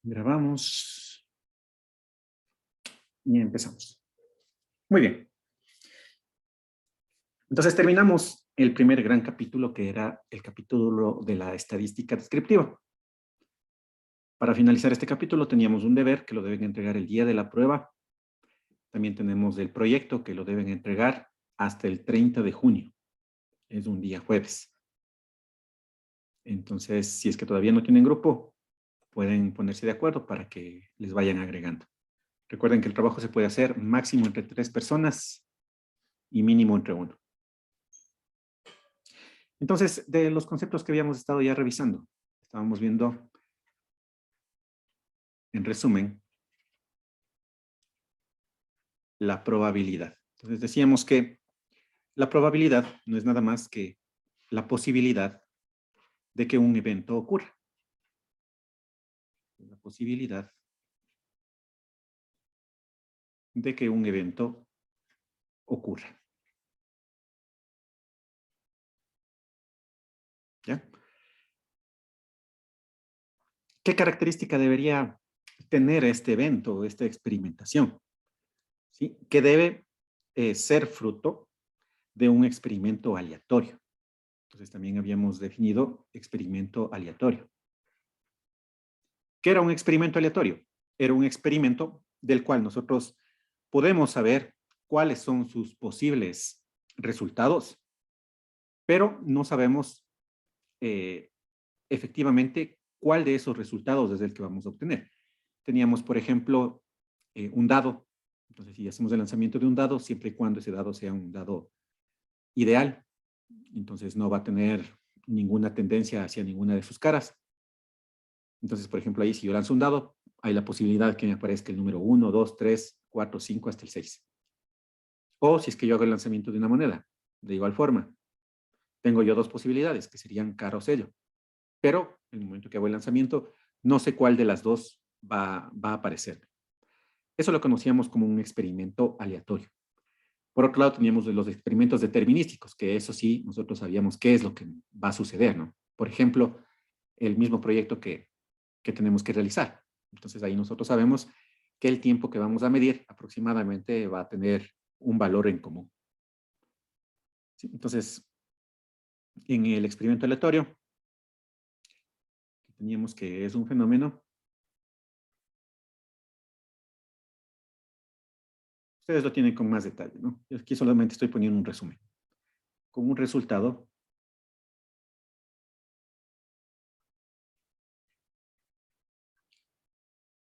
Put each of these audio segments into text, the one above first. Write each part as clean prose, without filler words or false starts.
Grabamos y empezamos. Muy bien. Entonces terminamos el primer gran capítulo, que era el capítulo de la estadística descriptiva. Para finalizar este capítulo teníamos un deber que lo deben entregar el día de la prueba. También tenemos el proyecto que lo deben entregar hasta el 30 de junio. Es un día jueves. Entonces, si es que todavía no tienen grupo, pueden ponerse de acuerdo para que les vayan agregando. Recuerden que el trabajo se puede hacer máximo entre 3 personas y mínimo entre 1. Entonces, de los conceptos que habíamos estado ya revisando, estábamos viendo, en resumen, la probabilidad. Entonces, decíamos que la probabilidad no es nada más que la posibilidad de que un evento ocurra. La posibilidad de que un evento ocurra. ¿Ya? ¿Qué característica debería tener este evento, esta experimentación? ¿Sí? Que debe ser fruto de un experimento aleatorio. Entonces también habíamos definido experimento aleatorio. ¿Qué era un experimento aleatorio? Era un experimento del cual nosotros podemos saber cuáles son sus posibles resultados, pero no sabemos efectivamente cuál de esos resultados es el que vamos a obtener. Teníamos, por ejemplo, un dado. Entonces, si hacemos el lanzamiento de un dado, siempre y cuando ese dado sea un dado ideal, entonces no va a tener ninguna tendencia hacia ninguna de sus caras. Entonces, por ejemplo, ahí si yo lanzo un dado, hay la posibilidad que me aparezca el número 1, 2, 3, 4, 5 hasta el 6. O si es que yo hago el lanzamiento de una moneda, de igual forma, tengo yo dos posibilidades, que serían cara o sello. Pero en el momento que hago el lanzamiento, no sé cuál de las dos va a aparecer. Eso lo conocíamos como un experimento aleatorio. Por otro lado, teníamos los experimentos determinísticos, que eso sí, nosotros sabíamos qué es lo que va a suceder, ¿no? Por ejemplo, el mismo proyecto que tenemos que realizar. Entonces ahí nosotros sabemos que el tiempo que vamos a medir aproximadamente va a tener un valor en común. ¿Sí? Entonces, en el experimento aleatorio, teníamos que es un fenómeno. Ustedes lo tienen con más detalle, ¿no? Yo aquí solamente estoy poniendo un resumen. Con un resultado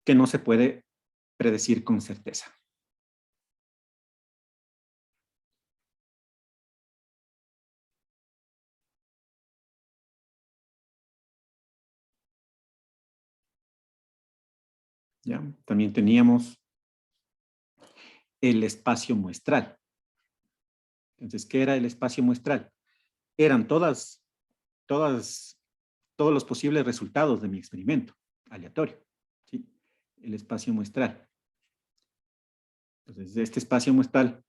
que no se puede predecir con certeza. ¿Ya? También teníamos el espacio muestral. Entonces, ¿qué era el espacio muestral? Eran todos los posibles resultados de mi experimento aleatorio. ¿Sí? El espacio muestral. Entonces, este espacio muestral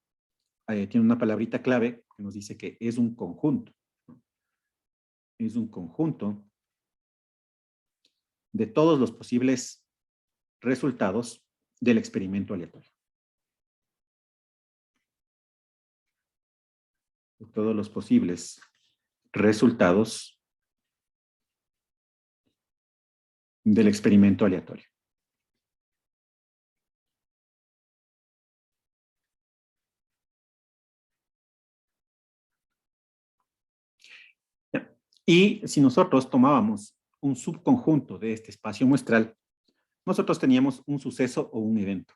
tiene una palabrita clave que nos dice que es un conjunto. ¿No? Es un conjunto de todos los posibles resultados del experimento aleatorio. De todos los posibles resultados del experimento aleatorio. Y si nosotros tomábamos un subconjunto de este espacio muestral, nosotros teníamos un suceso o un evento.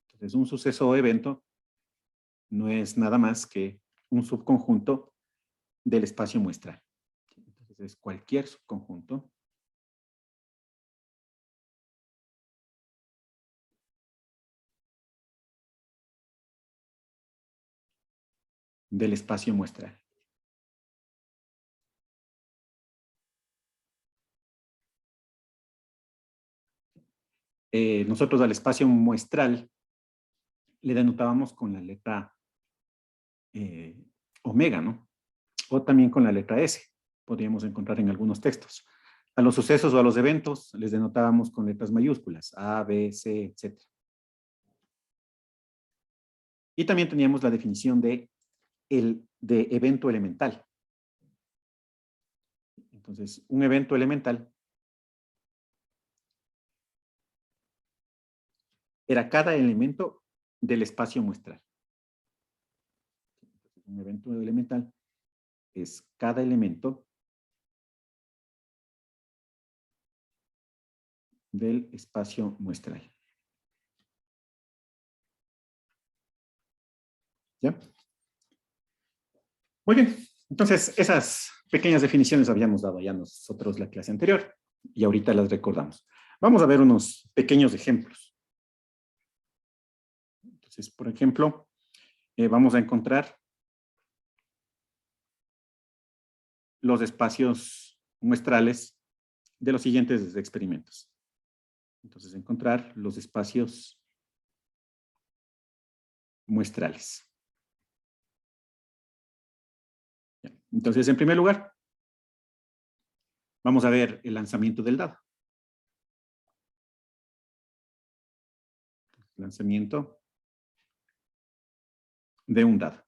Entonces, un suceso o evento no es nada más que un subconjunto del espacio muestral. Entonces, es cualquier subconjunto del espacio muestral. Nosotros al espacio muestral le denotábamos con la letra omega, ¿no? O también con la letra S, podríamos encontrar en algunos textos. A los sucesos o a los eventos les denotábamos con letras mayúsculas, A, B, C, etc. Y también teníamos la definición de evento elemental. Entonces, un evento elemental era cada elemento del espacio muestral. Un evento elemental es cada elemento del espacio muestral. ¿Ya? Muy bien. Entonces, esas pequeñas definiciones habíamos dado ya nosotros la clase anterior y ahorita las recordamos. Vamos a ver unos pequeños ejemplos. Entonces, por ejemplo, vamos a encontrar los espacios muestrales de los siguientes experimentos. Entonces, encontrar los espacios muestrales. Entonces, en primer lugar, vamos a ver el lanzamiento del dado. Lanzamiento de un dado.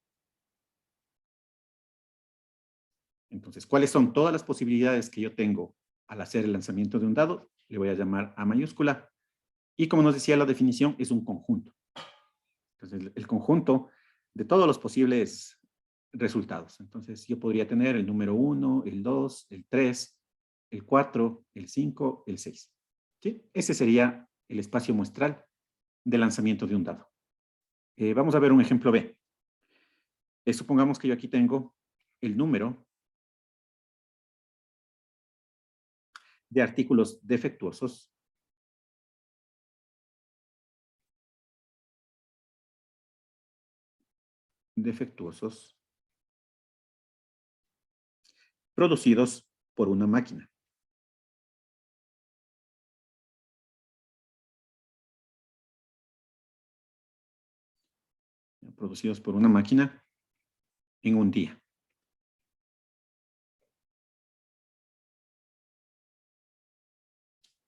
Entonces, ¿cuáles son todas las posibilidades que yo tengo al hacer el lanzamiento de un dado? Le voy a llamar A mayúscula. Y como nos decía la definición, es un conjunto. Entonces, el conjunto de todos los posibles resultados. Entonces, yo podría tener el número 1, el 2, el 3, el 4, el 5, el 6. ¿Sí? Ese sería el espacio muestral de lanzamiento de un dado. Vamos a ver un ejemplo B. Supongamos que yo aquí tengo el número de artículos defectuosos producidos por una máquina. Producidos por una máquina en un día.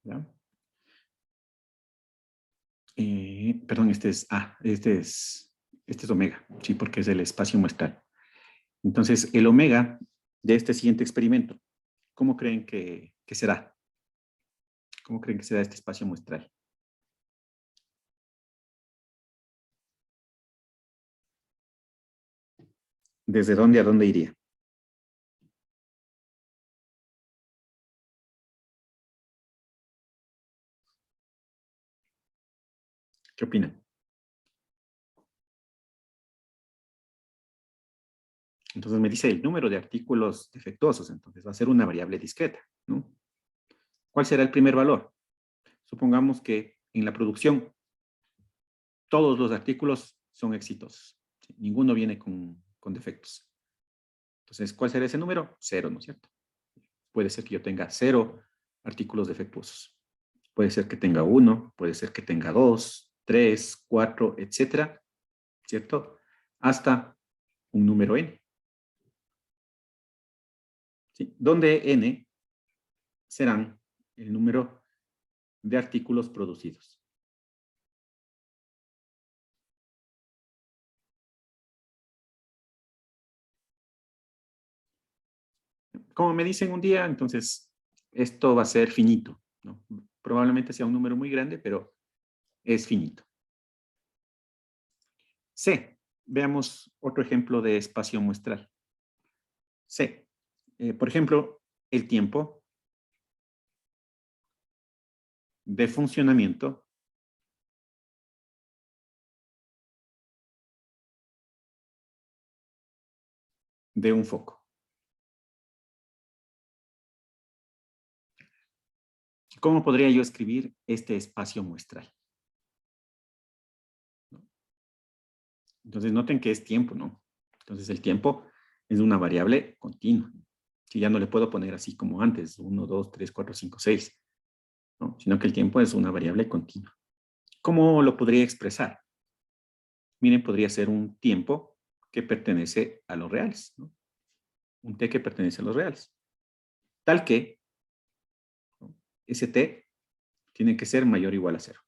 ¿Ya? Perdón, este es omega, sí, porque es el espacio muestral. Entonces, el omega de este siguiente experimento, ¿cómo creen que será? ¿Cómo creen que será este espacio muestral? ¿Desde dónde a dónde iría? ¿Qué opinan? Entonces me dice el número de artículos defectuosos, entonces va a ser una variable discreta, ¿no? ¿Cuál será el primer valor? Supongamos que en la producción todos los artículos son exitosos. ¿Sí? Ninguno viene con defectos. Entonces, ¿cuál será ese número? 0, ¿no es cierto? Puede ser que yo tenga 0 artículos defectuosos. Puede ser que tenga 1, puede ser que tenga 2, 3, 4, etcétera, ¿cierto? Hasta un número n. ¿Sí? Donde n serán el número de artículos producidos. Como me dicen un día, entonces esto va a ser finito, ¿no? Probablemente sea un número muy grande, pero es finito. C. Veamos otro ejemplo de espacio muestral. C. Por ejemplo, el tiempo de funcionamiento de un foco. ¿Cómo podría yo escribir este espacio muestral? Entonces, noten que es tiempo, ¿no? Entonces, el tiempo es una variable continua, que ya no le puedo poner así como antes, 1, 2, 3, 4, 5, 6, ¿no? Sino que el tiempo es una variable continua. ¿Cómo lo podría expresar? Miren, podría ser un tiempo que pertenece a los reales, ¿no? Un t que pertenece a los reales. Tal que ese t tiene que ser mayor o igual a 0.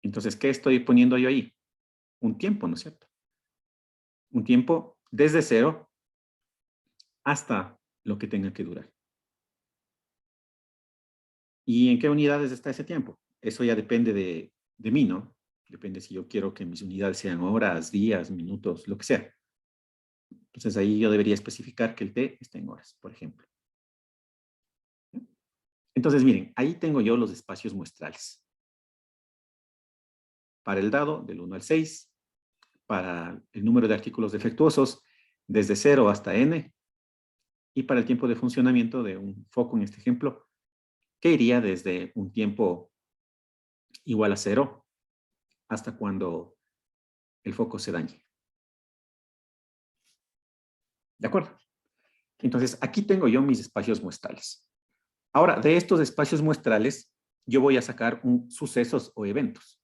Entonces, ¿qué estoy poniendo yo ahí? Un tiempo, ¿no es cierto? Un tiempo desde 0 hasta lo que tenga que durar. ¿Y en qué unidades está ese tiempo? Eso ya depende de mí, ¿no? Depende si yo quiero que mis unidades sean horas, días, minutos, lo que sea. Entonces ahí yo debería especificar que el t está en horas, por ejemplo. Entonces miren, ahí tengo yo los espacios muestrales. Para el dado, del 1 al 6, para el número de artículos defectuosos, desde 0 hasta n, y para el tiempo de funcionamiento de un foco en este ejemplo, que iría desde un tiempo igual a 0 hasta cuando el foco se dañe. ¿De acuerdo? Entonces, aquí tengo yo mis espacios muestrales. Ahora, de estos espacios muestrales, yo voy a sacar sucesos o eventos.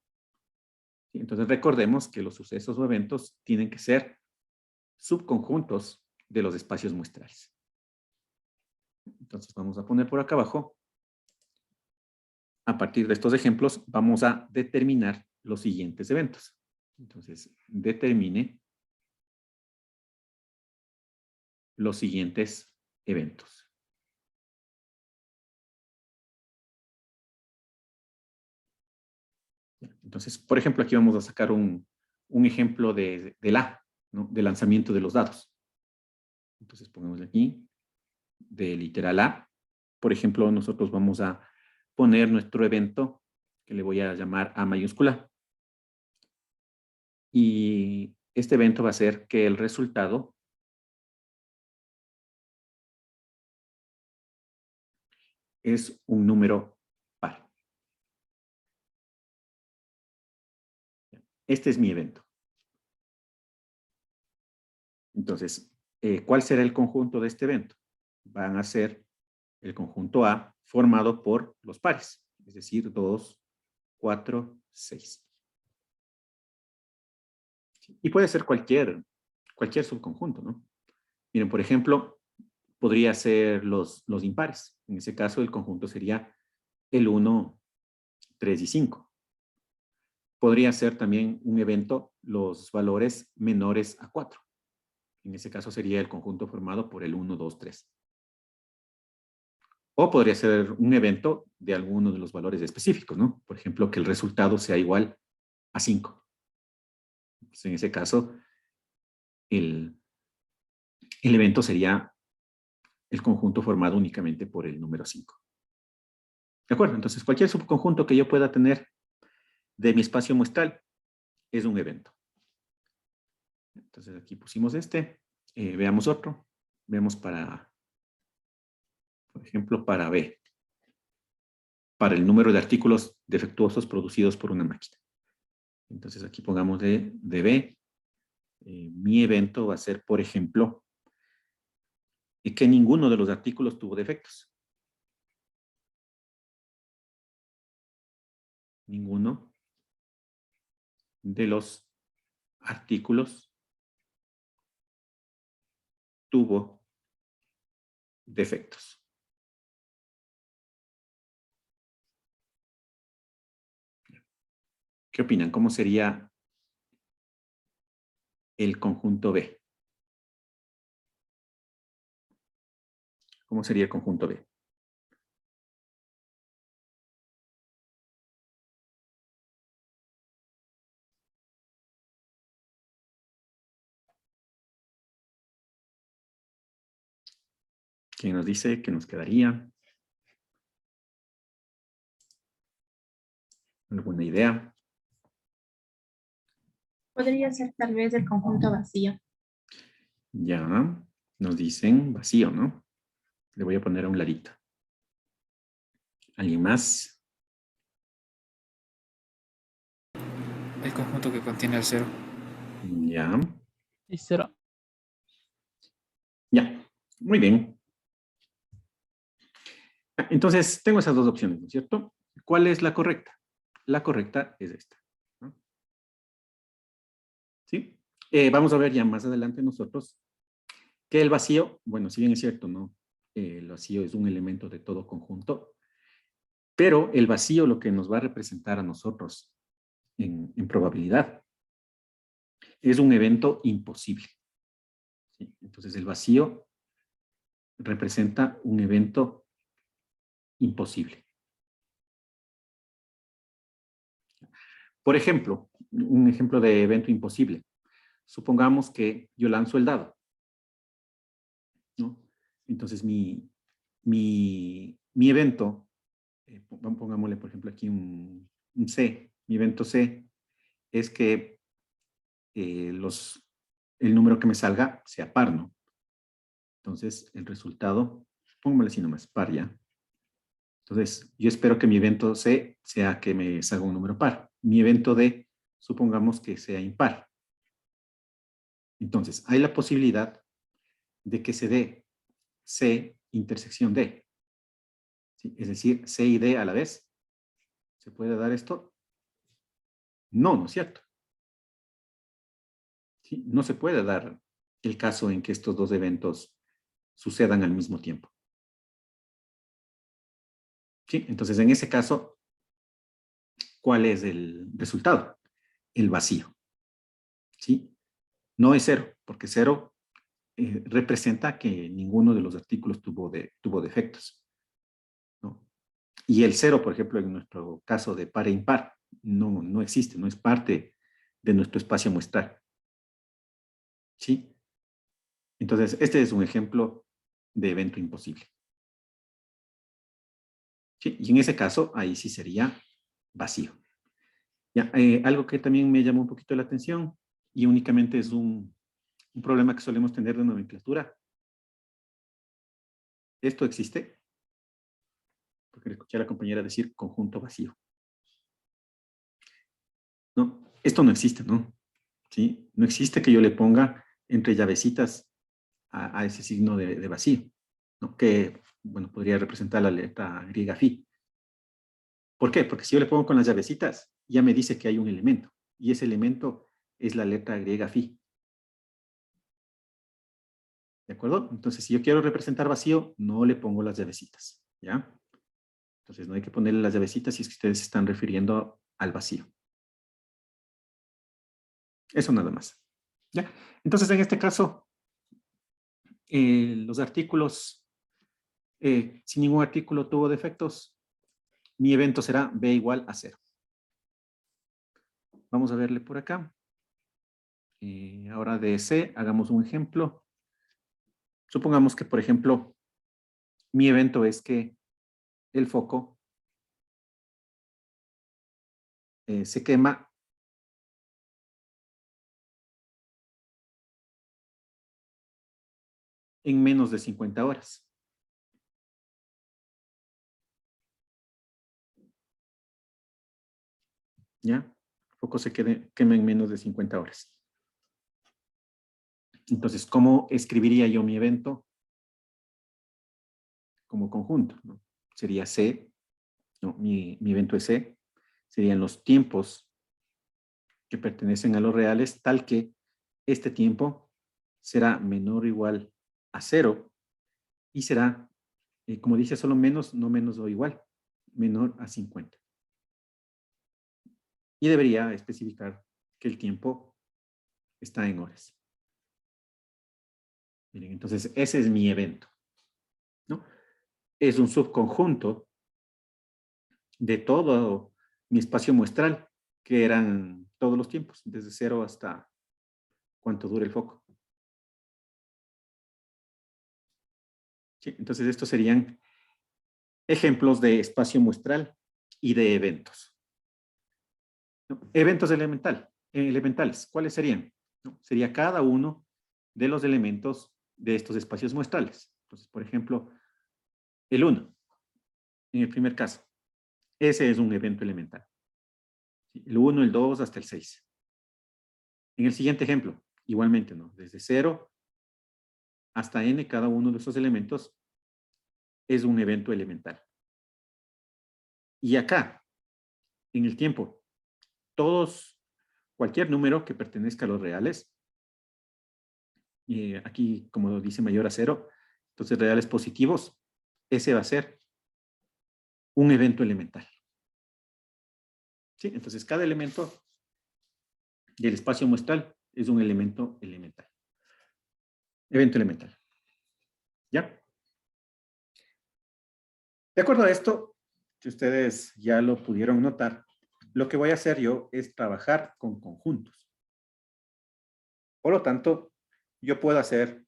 Entonces, recordemos que los sucesos o eventos tienen que ser subconjuntos de los espacios muestrales. Entonces, vamos a poner por acá abajo. A partir de estos ejemplos, vamos a determinar los siguientes eventos. Entonces, determine los siguientes eventos. Entonces, por ejemplo, aquí vamos a sacar un ejemplo del A, ¿no? De lanzamiento de los dados. Entonces, pongamos aquí, de literal A. Por ejemplo, nosotros vamos a poner nuestro evento, que le voy a llamar A mayúscula. Y este evento va a ser que el resultado es un número par. Este es mi evento. Entonces, ¿cuál será el conjunto de este evento? Van a ser el conjunto A formado por los pares, es decir, 2, 4, 6. Y puede ser cualquier subconjunto, ¿no? Miren, por ejemplo, podría ser los impares. En ese caso, el conjunto sería el 1, 3 y 5. Podría ser también un evento los valores menores a 4. En ese caso sería el conjunto formado por el 1, 2, 3. O podría ser un evento de alguno de los valores específicos, ¿no? Por ejemplo, que el resultado sea igual a 5. Entonces, en ese caso, el evento sería el conjunto formado únicamente por el número 5. ¿De acuerdo? Entonces, cualquier subconjunto que yo pueda tener de mi espacio muestral es un evento. Entonces, aquí pusimos este. Veamos otro. Veamos para, por ejemplo, para B. Para el número de artículos defectuosos producidos por una máquina. Entonces, aquí pongamos de B. Mi evento va a ser, por ejemplo, que ninguno de los artículos tuvo defectos. Ninguno de los artículos tuvo defectos. ¿Qué opinan? ¿Cómo sería el conjunto B? ¿Cómo sería el conjunto B? ¿Quién nos dice que nos quedaría? ¿Alguna idea? Podría ser tal vez el conjunto vacío. Ya, nos dicen vacío, ¿no? Le voy a poner a un ladito. ¿Alguien más? El conjunto que contiene el cero. Ya. Y 0. Ya, muy bien. Entonces, tengo esas dos opciones, ¿no es cierto? ¿Cuál es la correcta? La correcta es esta, ¿no? ¿Sí? Vamos a ver ya más adelante nosotros que el vacío, bueno, si bien es cierto, ¿no? el vacío es un elemento de todo conjunto, pero el vacío lo que nos va a representar a nosotros en probabilidad es un evento imposible. ¿Sí? Entonces el vacío representa un evento imposible. Por ejemplo, un ejemplo de evento imposible. Supongamos que yo lanzo el dado, ¿no? Entonces mi evento, pongámosle por ejemplo aquí un C, mi evento C es que el número que me salga sea par, ¿no? Entonces el resultado, pongámosle así nomás, par ya. Entonces yo espero que mi evento C sea que me salga un número par. Mi evento D, supongamos que sea impar. Entonces hay la posibilidad de que se dé C intersección D. ¿Sí? Es decir, C y D a la vez. ¿Se puede dar esto? No, no es cierto. ¿Sí? No se puede dar el caso en que estos dos eventos sucedan al mismo tiempo. ¿Sí? Entonces, en ese caso, ¿cuál es el resultado? El vacío. ¿Sí? No es cero, porque cero representa que ninguno de los artículos tuvo defectos, ¿no? Y el cero, por ejemplo, en nuestro caso de par e impar, no existe, no es parte de nuestro espacio muestral. ¿Sí? Entonces, este es un ejemplo de evento imposible. ¿Sí? Y en ese caso, ahí sí sería vacío. Ya, algo que también me llamó un poquito la atención y únicamente es un problema que solemos tener de nomenclatura. ¿Esto existe? Porque le escuché a la compañera decir conjunto vacío. No, esto no existe, ¿no? ¿Sí? No existe que yo le ponga entre llavecitas a ese signo de vacío, ¿no? Que, bueno, podría representar la letra griega phi. ¿Por qué? Porque si yo le pongo con las llavecitas, ya me dice que hay un elemento, y ese elemento es la letra griega phi. ¿De acuerdo? Entonces, si yo quiero representar vacío, no le pongo las llavecitas, ¿ya? Entonces, no hay que ponerle las llavecitas si es que ustedes se están refiriendo al vacío. Eso nada más, ¿ya? Entonces, en este caso, los artículos, si ningún artículo tuvo defectos, mi evento será B igual a 0. Vamos a verle por acá. Ahora de C, hagamos un ejemplo. Supongamos que, por ejemplo, mi evento es que el foco se quema en menos de 50 horas. ¿Ya? El foco se quema en menos de 50 horas. Entonces, ¿cómo escribiría yo mi evento? Como conjunto, ¿no? Sería C, ¿no? Mi evento es C, serían los tiempos que pertenecen a los reales, tal que este tiempo será menor o igual a 0 y será, como dice, solo menos, no menos o igual, menor a 50. Y debería especificar que el tiempo está en horas. Miren, entonces ese es mi evento, ¿no? Es un subconjunto de todo mi espacio muestral, que eran todos los tiempos, desde 0 hasta cuánto dure el foco. ¿Sí? Entonces estos serían ejemplos de espacio muestral y de eventos. ¿No? Eventos elementales, ¿cuáles serían? ¿No? Sería cada uno de los elementos de estos espacios muestrales. Entonces, por ejemplo, el 1, en el primer caso, ese es un evento elemental. ¿Sí? El 1, el 2, hasta el 6. En el siguiente ejemplo, igualmente, ¿no? Desde 0 hasta n, cada uno de esos elementos es un evento elemental. Y acá, en el tiempo, cualquier número que pertenezca a los reales, aquí, como dice mayor a 0, Entonces, reales positivos, ese va a ser un evento elemental. ¿Sí? Entonces, cada elemento del espacio muestral es un elemento elemental. Evento elemental. ¿Ya? De acuerdo a esto, si ustedes ya lo pudieron notar, lo que voy a hacer yo es trabajar con conjuntos. Por lo tanto, yo puedo hacer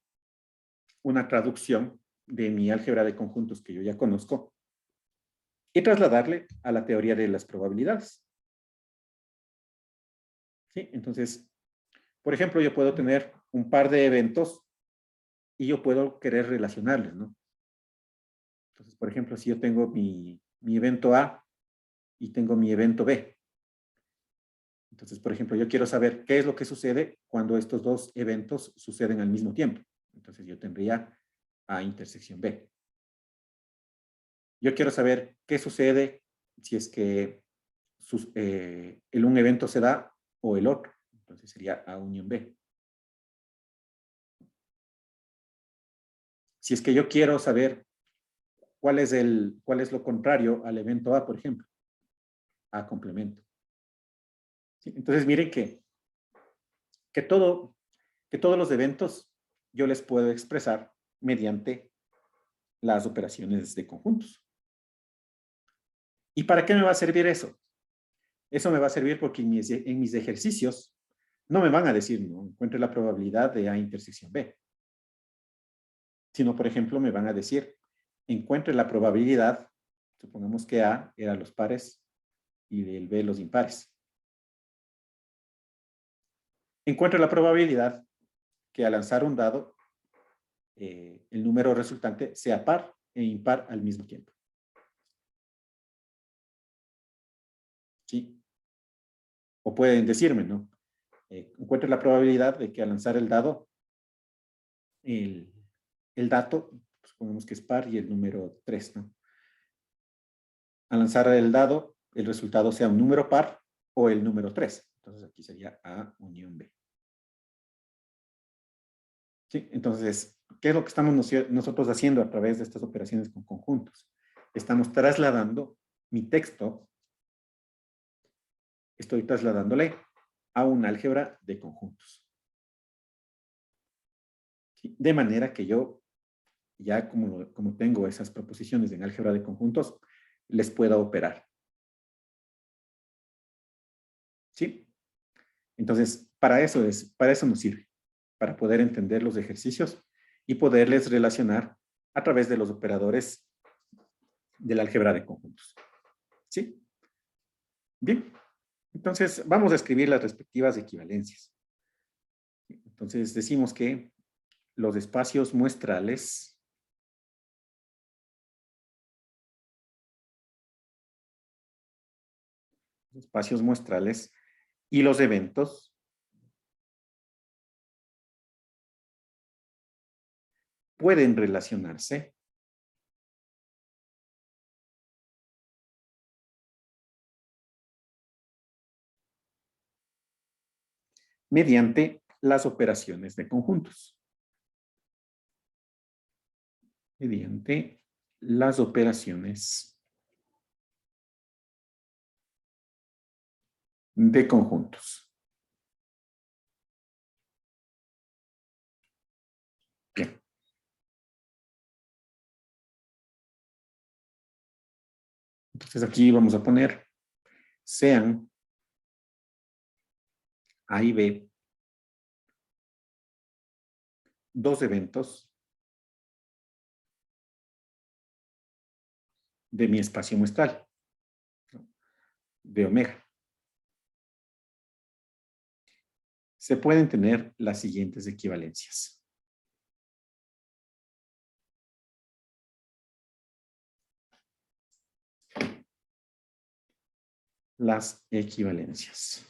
una traducción de mi álgebra de conjuntos que yo ya conozco y trasladarle a la teoría de las probabilidades. ¿Sí? Entonces, por ejemplo, yo puedo tener un par de eventos y yo puedo querer relacionarles, ¿no? Entonces, por ejemplo, si yo tengo mi evento A y tengo mi evento B. Entonces, por ejemplo, yo quiero saber qué es lo que sucede cuando estos dos eventos suceden al mismo tiempo. Entonces, yo tendría A intersección B. Yo quiero saber qué sucede si es que el un evento se da o el otro. Entonces, sería A unión B. Si es que yo quiero saber cuál es lo contrario al evento A, por ejemplo. A complemento. ¿Sí? Entonces, miren que todos los eventos yo les puedo expresar mediante las operaciones de conjuntos. ¿Y para qué me va a servir eso? Eso me va a servir porque en mis ejercicios no me van a decir, no, encuentre la probabilidad de A intersección B. Sino, por ejemplo, me van a decir, encuentre la probabilidad, supongamos que A era los pares y el B los impares. Encuentre la probabilidad que al lanzar un dado, el número resultante sea par e impar al mismo tiempo. ¿Sí? O pueden decirme, ¿no? Encuentre la probabilidad de que al lanzar el dado, el dato, supongamos que es par y el número 3, ¿no? Al lanzar el dado, el resultado sea un número par o el número 3. Entonces aquí sería A unión B. ¿Sí? Entonces, ¿qué es lo que estamos nosotros haciendo a través de estas operaciones con conjuntos? Estamos trasladando mi texto, estoy trasladándole a un álgebra de conjuntos. ¿Sí? De manera que yo, ya como tengo esas proposiciones en álgebra de conjuntos, les pueda operar. ¿Sí? Entonces, para eso nos sirve, para poder entender los ejercicios y poderles relacionar a través de los operadores del álgebra de conjuntos. ¿Sí? Bien. Entonces, vamos a escribir las respectivas equivalencias. Entonces, decimos que los espacios muestrales y los eventos pueden relacionarse mediante las operaciones de conjuntos. Mediante las operaciones de conjuntos. Bien. Entonces aquí vamos a poner sean A y B dos eventos de mi espacio muestral, de omega. Se pueden tener las siguientes equivalencias. Las equivalencias.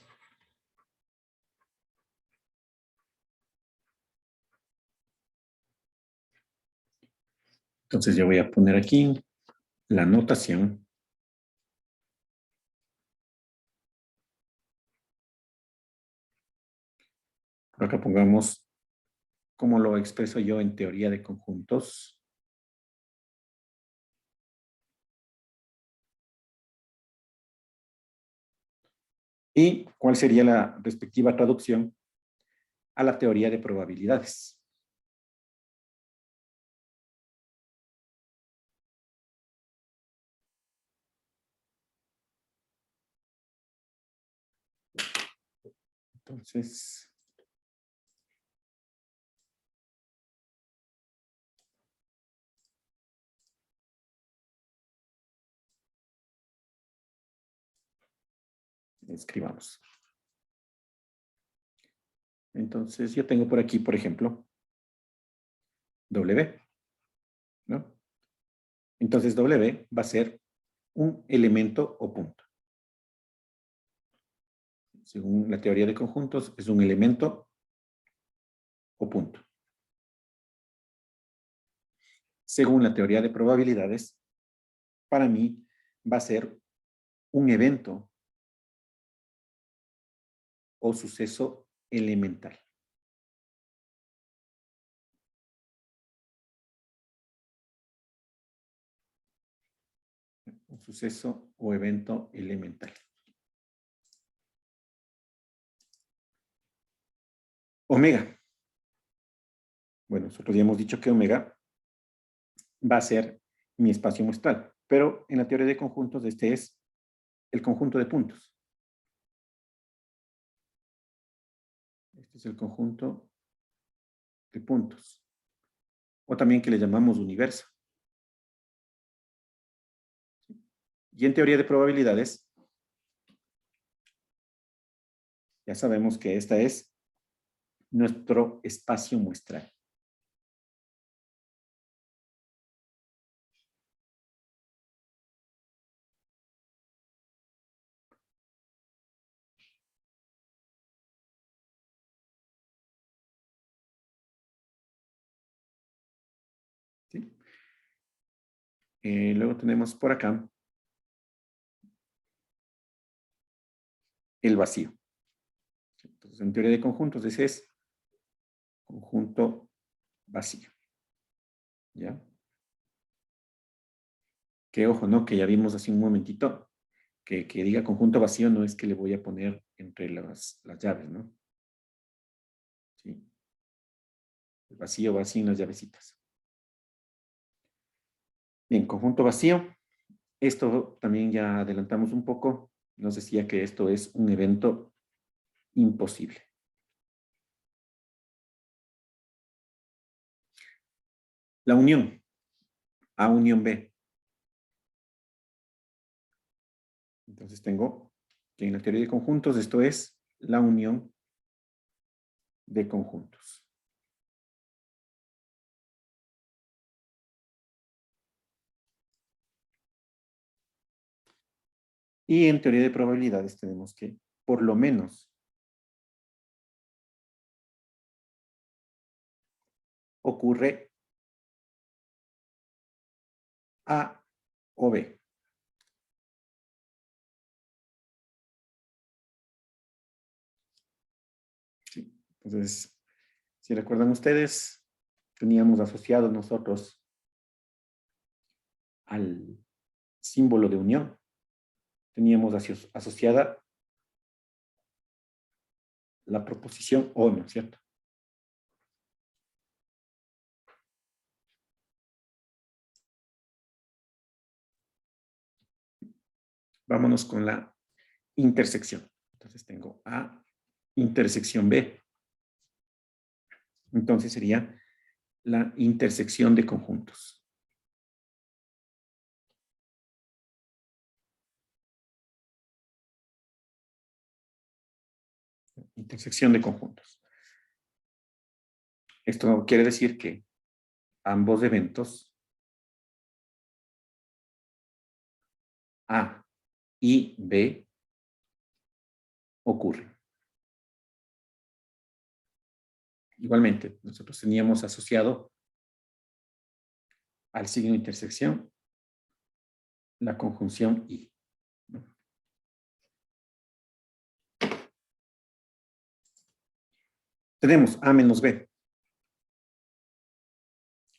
Entonces yo voy a poner aquí la notación. Por acá pongamos cómo lo expreso yo en teoría de conjuntos. ¿Y cuál sería la respectiva traducción a la teoría de probabilidades? Entonces, escribamos. Entonces, yo tengo por aquí, por ejemplo, W, ¿no? Entonces, W va a ser un elemento o punto. Según la teoría de conjuntos, es un elemento o punto. Según la teoría de probabilidades, para mí va a ser un evento o suceso elemental. Un suceso o evento elemental. Omega. Bueno, nosotros ya hemos dicho que omega va a ser mi espacio muestral, pero en la teoría de conjuntos este es el conjunto de puntos. Este es el conjunto de puntos. O también que le llamamos universo. Y en teoría de probabilidades, ya sabemos que esta es nuestro espacio muestral. ¿Sí? Luego tenemos por acá el vacío. Entonces, en teoría de conjuntos, ese es conjunto vacío. ¿Ya? Que ojo, ¿no? Que ya vimos hace un momentito, que diga conjunto vacío no es que le voy a poner entre las llaves, ¿no? ¿Sí? El vacío va sin las llavecitas. Bien, conjunto vacío. Esto también ya adelantamos un poco. Nos decía que esto es un evento imposible. La unión. A unión B. Entonces tengo que en la teoría de conjuntos esto es la unión de conjuntos. Y en teoría de probabilidades tenemos que por lo menos ocurre A o B. Sí. Entonces, si recuerdan ustedes, teníamos asociado nosotros al símbolo de unión, teníamos asociada la proposición O, ¿no es cierto? Vámonos con la intersección. Entonces tengo A intersección B. Entonces sería la intersección de conjuntos. Intersección de conjuntos. Esto quiere decir que ambos eventos A y B ocurren. Igualmente, nosotros teníamos asociado al signo de intersección la conjunción y. Tenemos A menos B.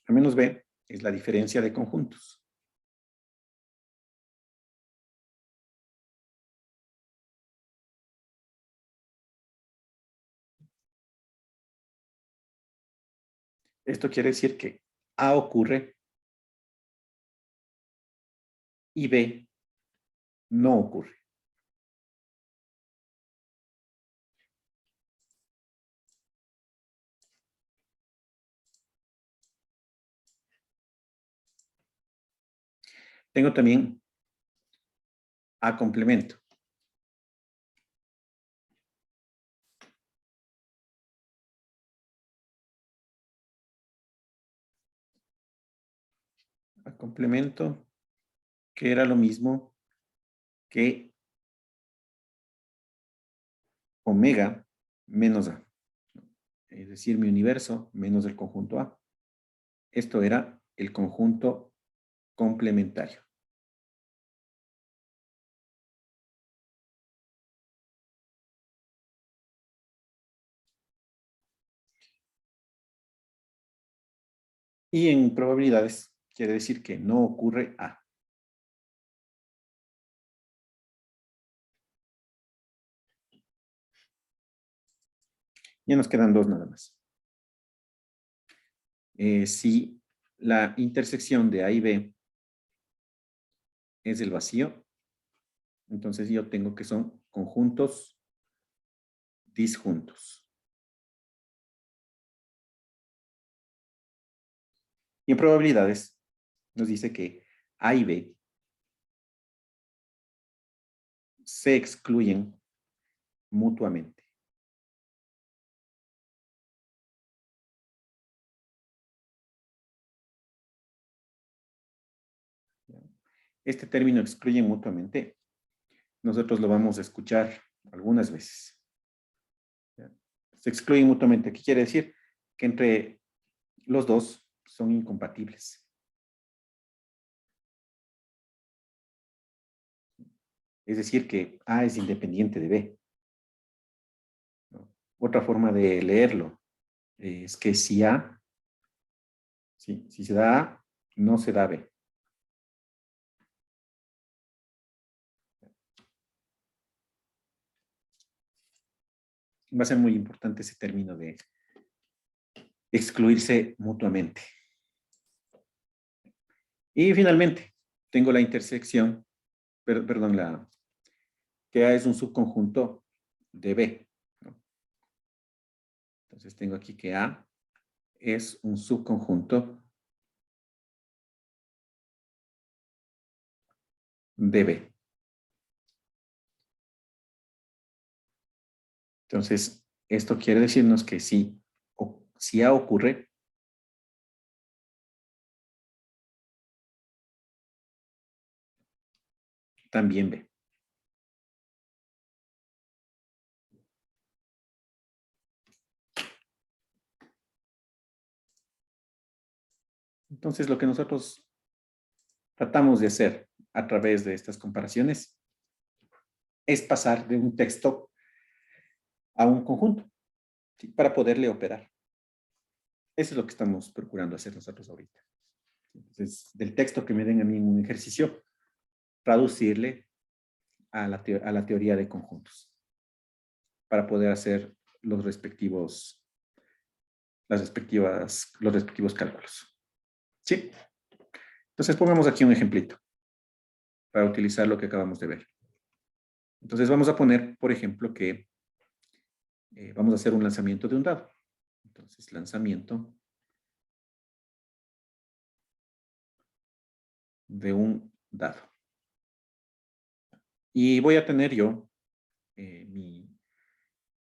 A menos B es la diferencia de conjuntos. Esto quiere decir que A ocurre y B no ocurre. Tengo también A complemento. A complemento, que era lo mismo que omega menos A. Es decir, mi universo menos el conjunto A. Esto era el conjunto complementario. Y en probabilidades quiere decir que no ocurre A. Ya nos quedan dos nada más. Si la intersección de A y B es el vacío, entonces yo tengo que son conjuntos disjuntos. Y en probabilidades nos dice que A y B se excluyen mutuamente. Este término excluyen mutuamente, nosotros lo vamos a escuchar algunas veces. Se excluyen mutuamente. ¿Qué quiere decir? Que entre los dos son incompatibles. Es decir, que A es independiente de B. Otra forma de leerlo es que si A, si se da A, no se da B. Va a ser muy importante ese término de excluirse mutuamente. Y finalmente, tengo la intersección, perdón, que A es un subconjunto de B, ¿no? Entonces tengo aquí que A es un subconjunto de B. Entonces, esto quiere decirnos que si A ocurre, también B. Entonces, lo que nosotros tratamos de hacer a través de estas comparaciones es pasar de un texto a un conjunto, ¿sí? Para poderle operar. Eso es lo que estamos procurando hacer nosotros ahorita. Entonces, del texto que me den a mí en un ejercicio, traducirle a la teoría de conjuntos para poder hacer los respectivos cálculos. ¿Sí? Entonces, pongamos aquí un ejemplito para utilizar lo que acabamos de ver. Entonces, vamos a poner, por ejemplo, que vamos a hacer un lanzamiento de un dado. Entonces, lanzamiento de un dado. Y voy a tener yo mi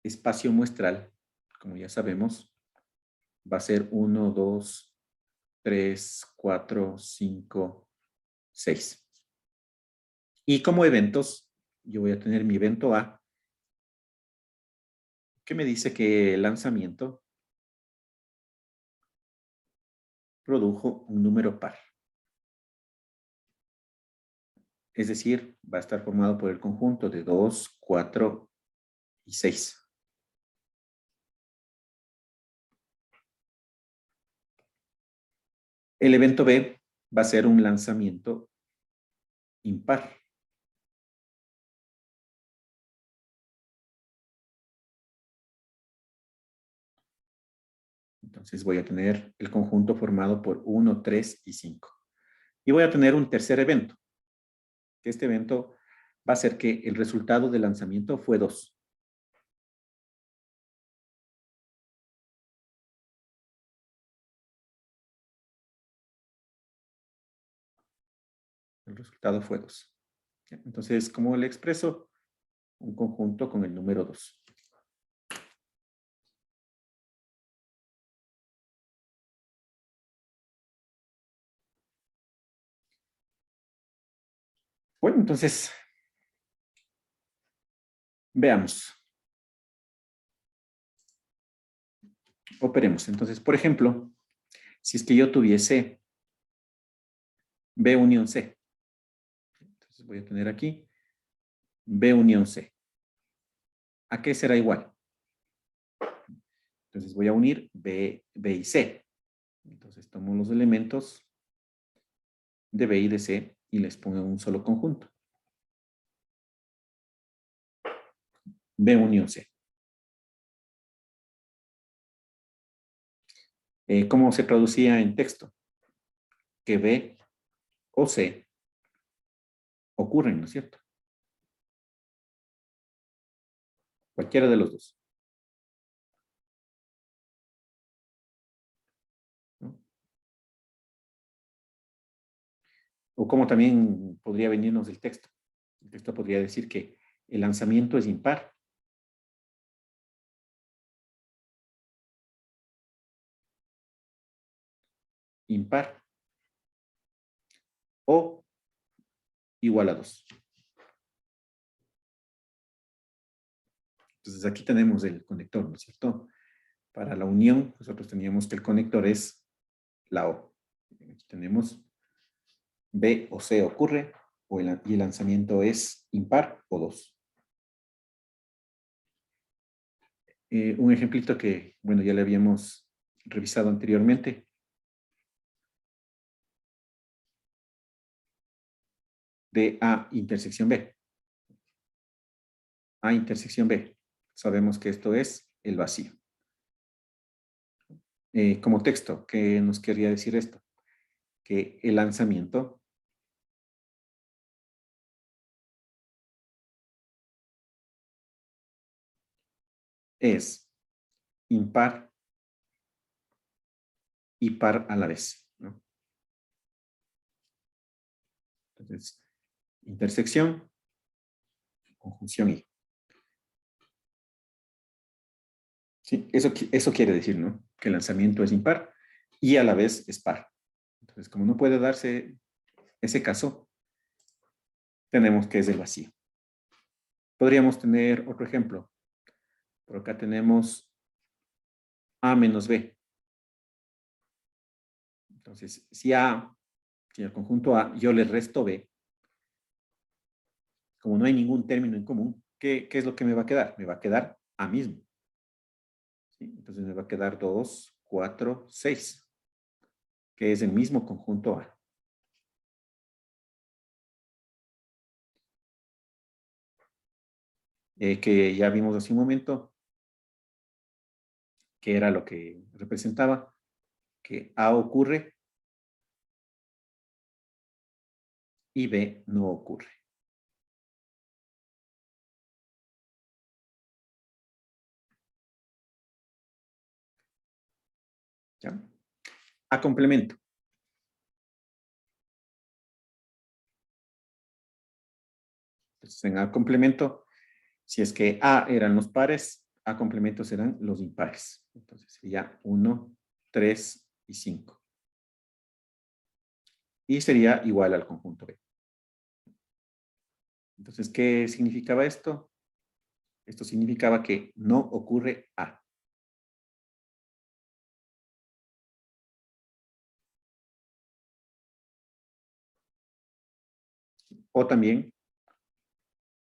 espacio muestral, como ya sabemos, va a ser 1, 2, 3, 4, 5, 6. Y como eventos, yo voy a tener mi evento A, que me dice que el lanzamiento produjo un número par. Es decir, va a estar formado por el conjunto de 2, 4 y 6. El evento B va a ser un lanzamiento impar. Entonces, Entonces voy a tener el conjunto formado por 1, 3 y 5. Y voy a tener un tercer evento. Este evento va a ser que el resultado del lanzamiento fue 2. El resultado fue 2. Entonces, ¿cómo le expreso? Un conjunto con el número 2. Bueno, entonces, veamos. Operemos. Entonces, por ejemplo, si es que yo tuviese B unión C. Entonces voy a tener aquí B unión C. ¿A qué será igual? Entonces voy a unir B y C. Entonces tomo los elementos de B y de C y les pongo en un solo conjunto. B unión C. ¿Cómo se traducía en texto? Que B o C ocurren, ¿no es cierto? Cualquiera de los dos. ¿No? O como también podría venirnos del texto. El texto podría decir que el lanzamiento es impar. Impar. O igual a 2. Entonces aquí tenemos el conector, ¿no es cierto? Para la unión, nosotros teníamos que el conector es la O. Aquí tenemos B o C ocurre, y el lanzamiento es impar o 2. Un ejemplito que, bueno, ya le habíamos revisado anteriormente. De A intersección B. A intersección B. Sabemos que esto es el vacío. Como texto, ¿qué nos querría decir esto? Que el lanzamiento es impar y par a la vez, ¿no? Entonces, intersección, conjunción y. Sí, eso quiere decir, ¿no? Que el lanzamiento es impar y a la vez es par. Entonces, como no puede darse ese caso, tenemos que es el vacío. Podríamos tener otro ejemplo. Por acá tenemos A menos B. Entonces, si el conjunto A, yo le resto B, como no hay ningún término en común, ¿qué es lo que me va a quedar? Me va a quedar A mismo. ¿Sí? Entonces me va a quedar 2, 4, 6, que es el mismo conjunto A. Que ya vimos hace un momento, que era lo que representaba, que A ocurre y B no ocurre. ¿Ya? A complemento. Entonces, en A complemento, si es que A eran los pares, A complemento serán los impares. Entonces sería 1, 3 y 5. Y sería igual al conjunto B. Entonces, ¿qué significaba esto? Esto significaba que no ocurre A. O también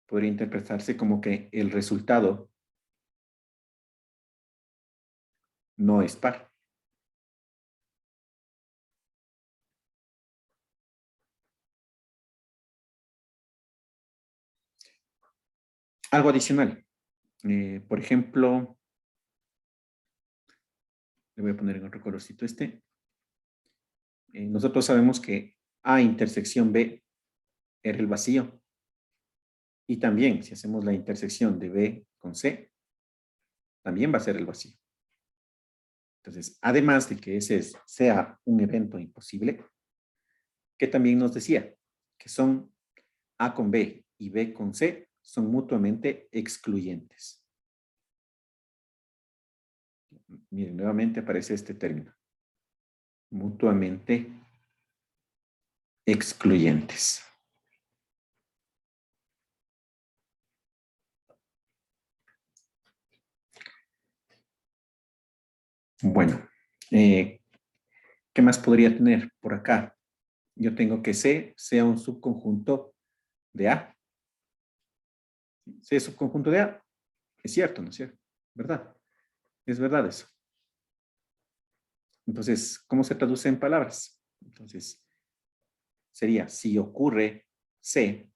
podría interpretarse como que el resultado no es par. Algo adicional. Por ejemplo, Le voy a poner en otro colorcito este. Nosotros sabemos que A intersección B era el vacío. Y también, si hacemos la intersección de B con C, también va a ser el vacío. Entonces, además de que ese sea un evento imposible, que también nos decía que son A con B y B con C son mutuamente excluyentes. Miren, nuevamente aparece este término. Mutuamente excluyentes. Bueno, ¿qué más podría tener por acá? Yo tengo que C sea un subconjunto de A. C es subconjunto de A. Es cierto, ¿no es cierto? ¿Verdad? Es verdad eso. Entonces, ¿cómo se traduce en palabras? Entonces, sería, si ocurre C,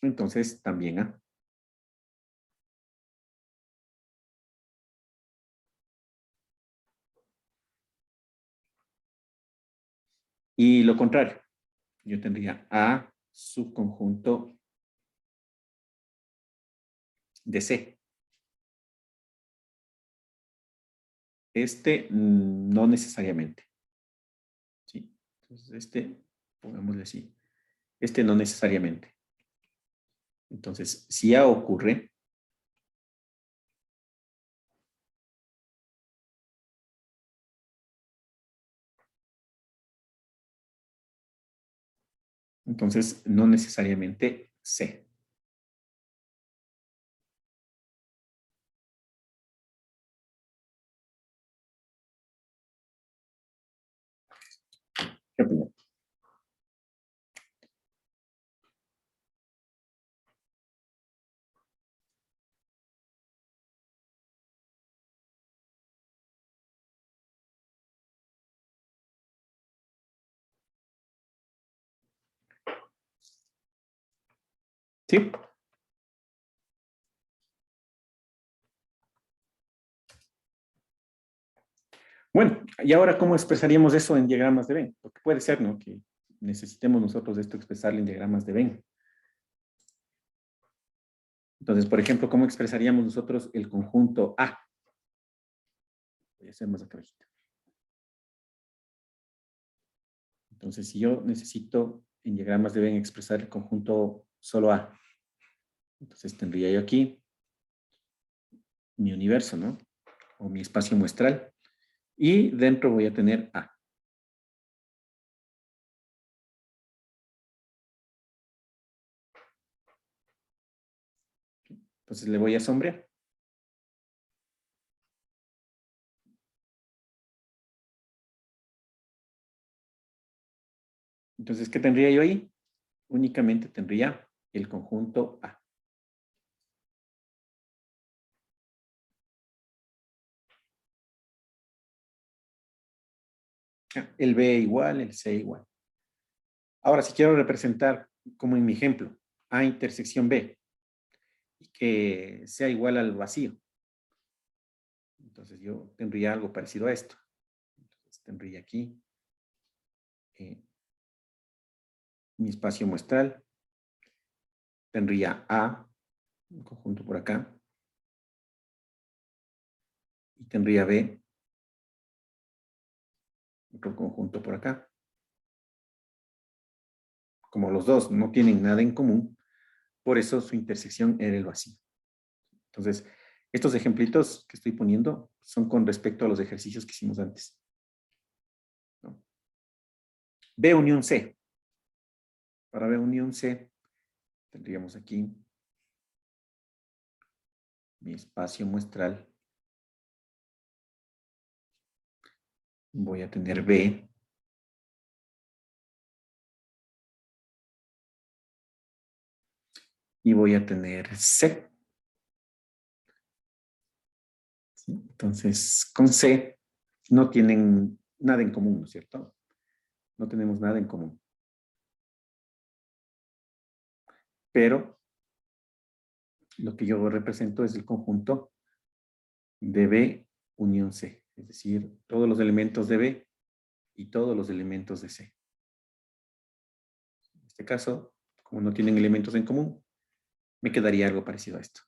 entonces también A. Y lo contrario, yo tendría A subconjunto de C. Este no necesariamente. ¿Sí? Entonces, este, pongámosle así, este no necesariamente. Entonces, si A ocurre, entonces no necesariamente C. ¿Qué opinan? ¿Sí? Bueno, y ahora, ¿cómo expresaríamos eso en diagramas de Venn? Porque puede ser, ¿no? Que necesitemos nosotros esto expresarlo en diagramas de Venn. Entonces, por ejemplo, ¿cómo expresaríamos nosotros el conjunto A? Voy a hacer más acá abajito. Entonces, si yo necesito en diagramas de Venn expresar el conjunto solo A, entonces tendría yo aquí mi universo, ¿no? O mi espacio muestral. Y dentro voy a tener A. Entonces le voy a sombrear. Entonces, ¿qué tendría yo ahí? Únicamente tendría el conjunto A. El B igual, el C igual. Ahora, si quiero representar, como en mi ejemplo, A intersección B, y que sea igual al vacío, entonces yo tendría algo parecido a esto. Entonces tendría aquí mi espacio muestral, tendría A, un conjunto por acá, y tendría B, otro conjunto por acá. Como los dos no tienen nada en común, por eso su intersección era el vacío. Entonces, estos ejemplitos que estoy poniendo son con respecto a los ejercicios que hicimos antes. ¿No? B unión C. Para B unión C, tendríamos aquí mi espacio muestral. Voy a tener B. Y voy a tener C. ¿Sí? Entonces, con C no tienen nada en común, ¿no es cierto? No tenemos nada en común. Pero lo que yo represento es el conjunto de B unión C. Es decir, todos los elementos de B y todos los elementos de C. En este caso, como no tienen elementos en común, me quedaría algo parecido a esto.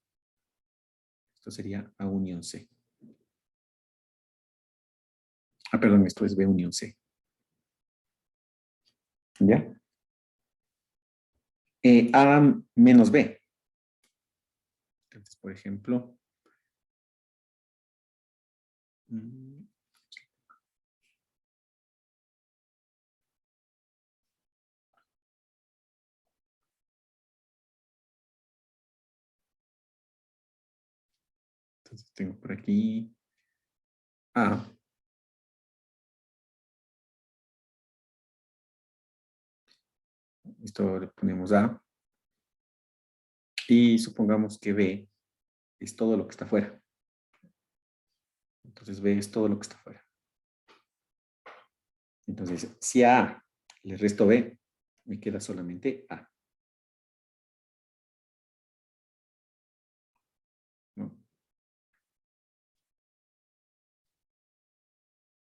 Esto sería A unión C. Ah, perdón, esto es B unión C. ¿Ya? A menos B. Entonces, por ejemplo, entonces tengo por aquí A. Esto le ponemos A. Y supongamos que B es todo lo que está afuera. Entonces B es todo lo que está afuera. Entonces, si a A le resto B, me queda solamente A. ¿No?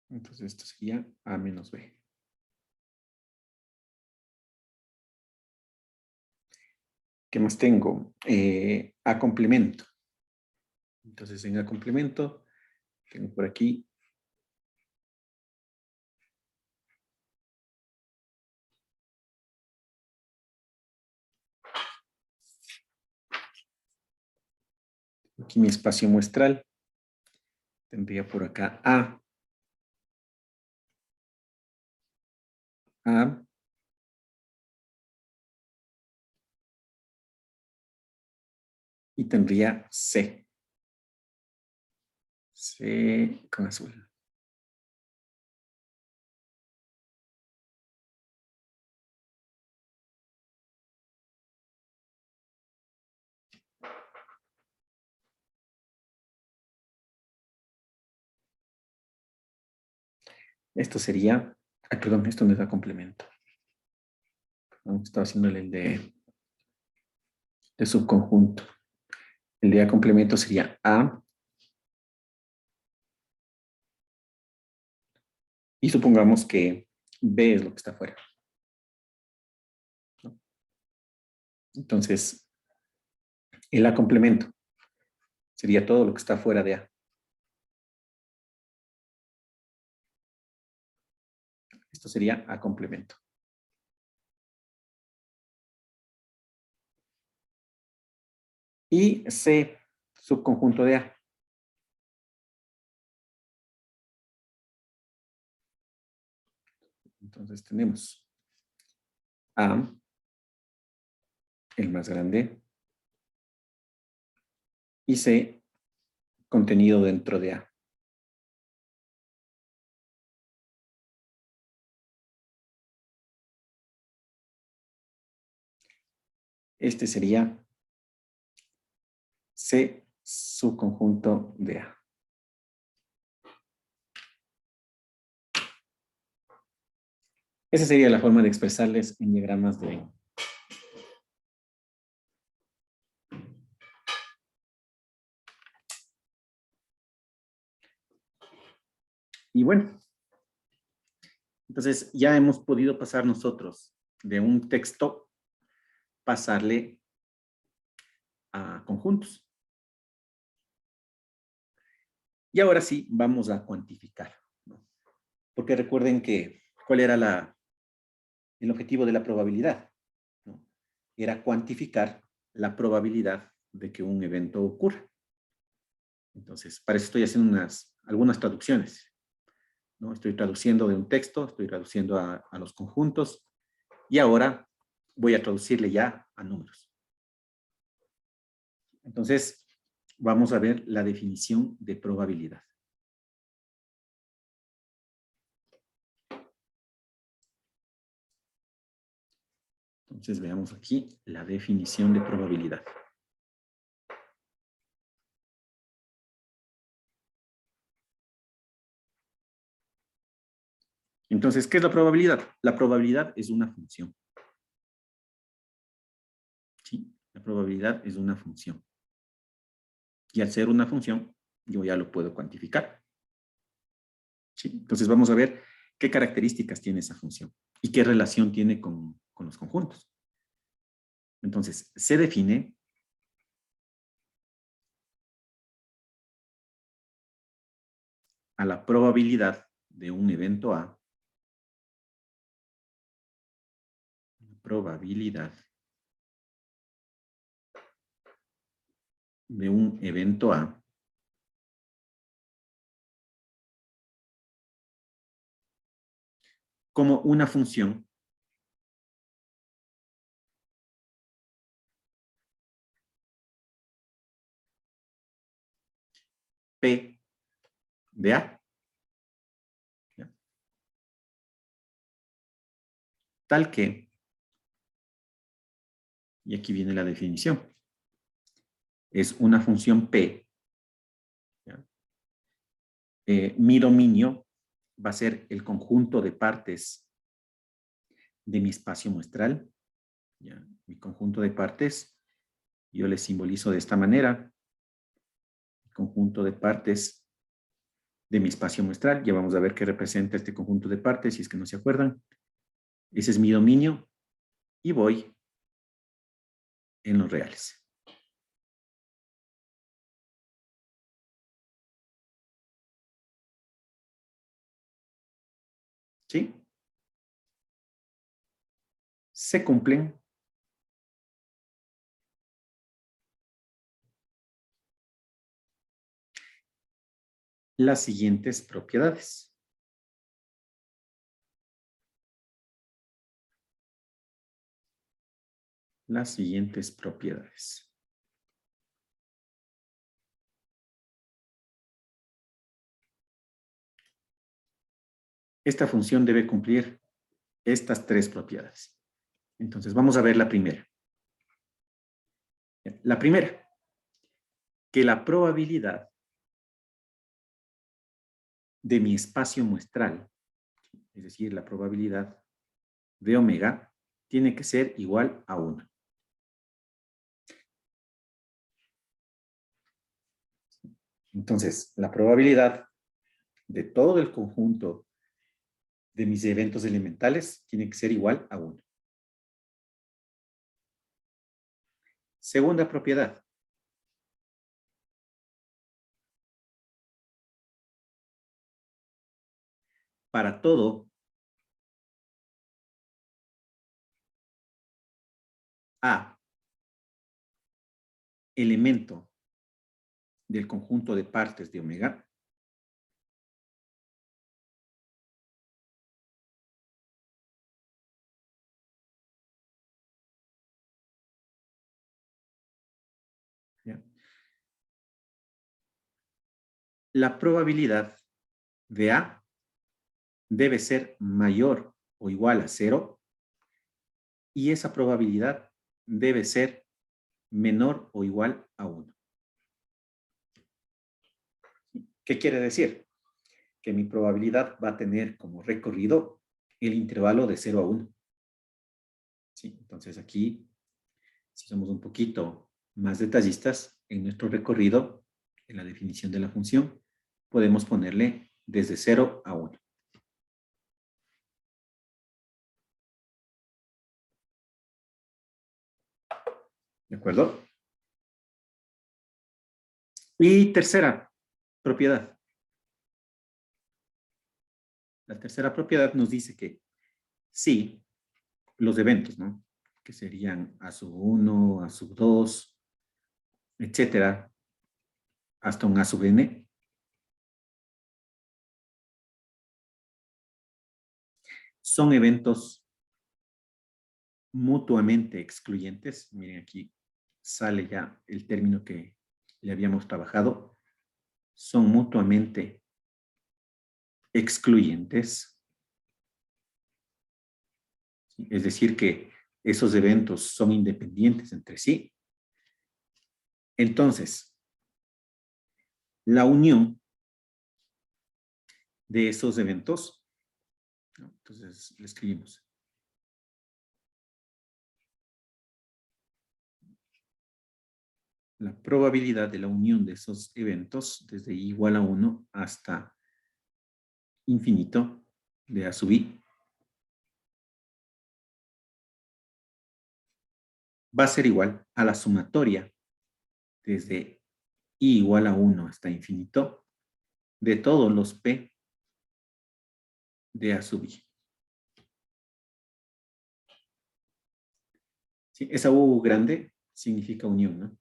Entonces esto sería A menos B. ¿Qué más tengo? A complemento. Entonces en A complemento tengo por aquí mi espacio muestral. Tendría por acá A. Y tendría C. C con azul. Esto sería, perdón, esto no es A complemento. Estaba haciéndole el de subconjunto. El de A complemento sería A. Y supongamos que B es lo que está afuera. Entonces, el A complemento sería todo lo que está fuera de A. Esto sería A complemento. Y C subconjunto de A. Entonces tenemos A, el más grande, y C contenido dentro de A. Este sería C subconjunto de A. Esa sería la forma de expresarles en diagramas de Venn. Y bueno, entonces ya hemos podido pasar nosotros de un texto, pasarle a conjuntos. Y ahora sí, vamos a cuantificar, ¿no? Porque recuerden que, ¿cuál era el objetivo de la probabilidad? ¿No? Era cuantificar la probabilidad de que un evento ocurra. Entonces, para eso estoy haciendo algunas traducciones, ¿no? Estoy traduciendo de un texto, estoy traduciendo a los conjuntos, y ahora voy a traducirle ya a números. Entonces, vamos a ver la definición de probabilidad. Entonces, veamos aquí la definición de probabilidad. Entonces, ¿qué es la probabilidad? La probabilidad es una función. ¿Sí? La probabilidad es una función. Y al ser una función, yo ya lo puedo cuantificar. ¿Sí? Entonces vamos a ver qué características tiene esa función y qué relación tiene con los conjuntos. Entonces, se define a la probabilidad de un evento A, probabilidad de un evento A como una función P de A. ¿Ya? Tal que, y aquí viene la definición, es una función P. ¿Ya? Mi dominio va a ser el conjunto de partes de mi espacio muestral. ¿Ya? Mi conjunto de partes, yo le simbolizo de esta manera. El conjunto de partes de mi espacio muestral. Ya vamos a ver qué representa este conjunto de partes, si es que no se acuerdan. Ese es mi dominio y voy en los reales. ¿Sí? Se cumplen las siguientes propiedades. Las siguientes propiedades. Esta función debe cumplir estas tres propiedades. Entonces, vamos a ver la primera. La primera, que la probabilidad de mi espacio muestral, es decir, la probabilidad de omega, tiene que ser igual a 1. Entonces, la probabilidad de todo el conjunto de mis eventos elementales tiene que ser igual a 1. Segunda propiedad. Para todo A elemento del conjunto de partes de omega, ¿ya? La probabilidad de A debe ser mayor o igual a 0 y esa probabilidad debe ser menor o igual a 1. ¿Qué quiere decir? Que mi probabilidad va a tener como recorrido el intervalo de 0 a 1. ¿Sí? Entonces aquí, si somos un poquito más detallistas, en nuestro recorrido, en la definición de la función, podemos ponerle desde 0 a 1. ¿De acuerdo? Y tercera propiedad. La tercera propiedad nos dice que si los eventos, ¿no? Que serían A sub 1, A sub 2, etcétera, hasta un A sub n, son eventos mutuamente excluyentes. Miren, aquí sale ya el término que le habíamos trabajado. Son mutuamente excluyentes. Es decir, que esos eventos son independientes entre sí. Entonces, la unión de esos eventos, ¿no? Entonces le escribimos. la probabilidad de la unión de esos eventos desde i igual a 1 hasta infinito de a sub i va a ser igual a la sumatoria desde i igual a 1 hasta infinito de todos los p de a sub i. ¿Sí? Esa u grande significa unión, ¿no?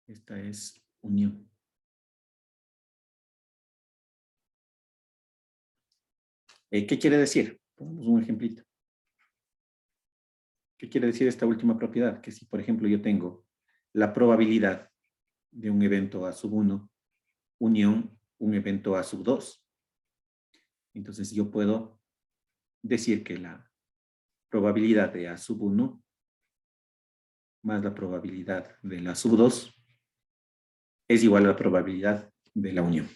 Esta es unión. ¿Qué quiere decir? Pongamos un ejemplito. ¿Qué quiere decir esta última propiedad? Que si, por ejemplo, yo tengo la probabilidad de un evento a sub 1 unión un evento a sub 2. Entonces yo puedo decir que la probabilidad de a sub 1 más la probabilidad de la sub 2 es igual a la probabilidad de la unión.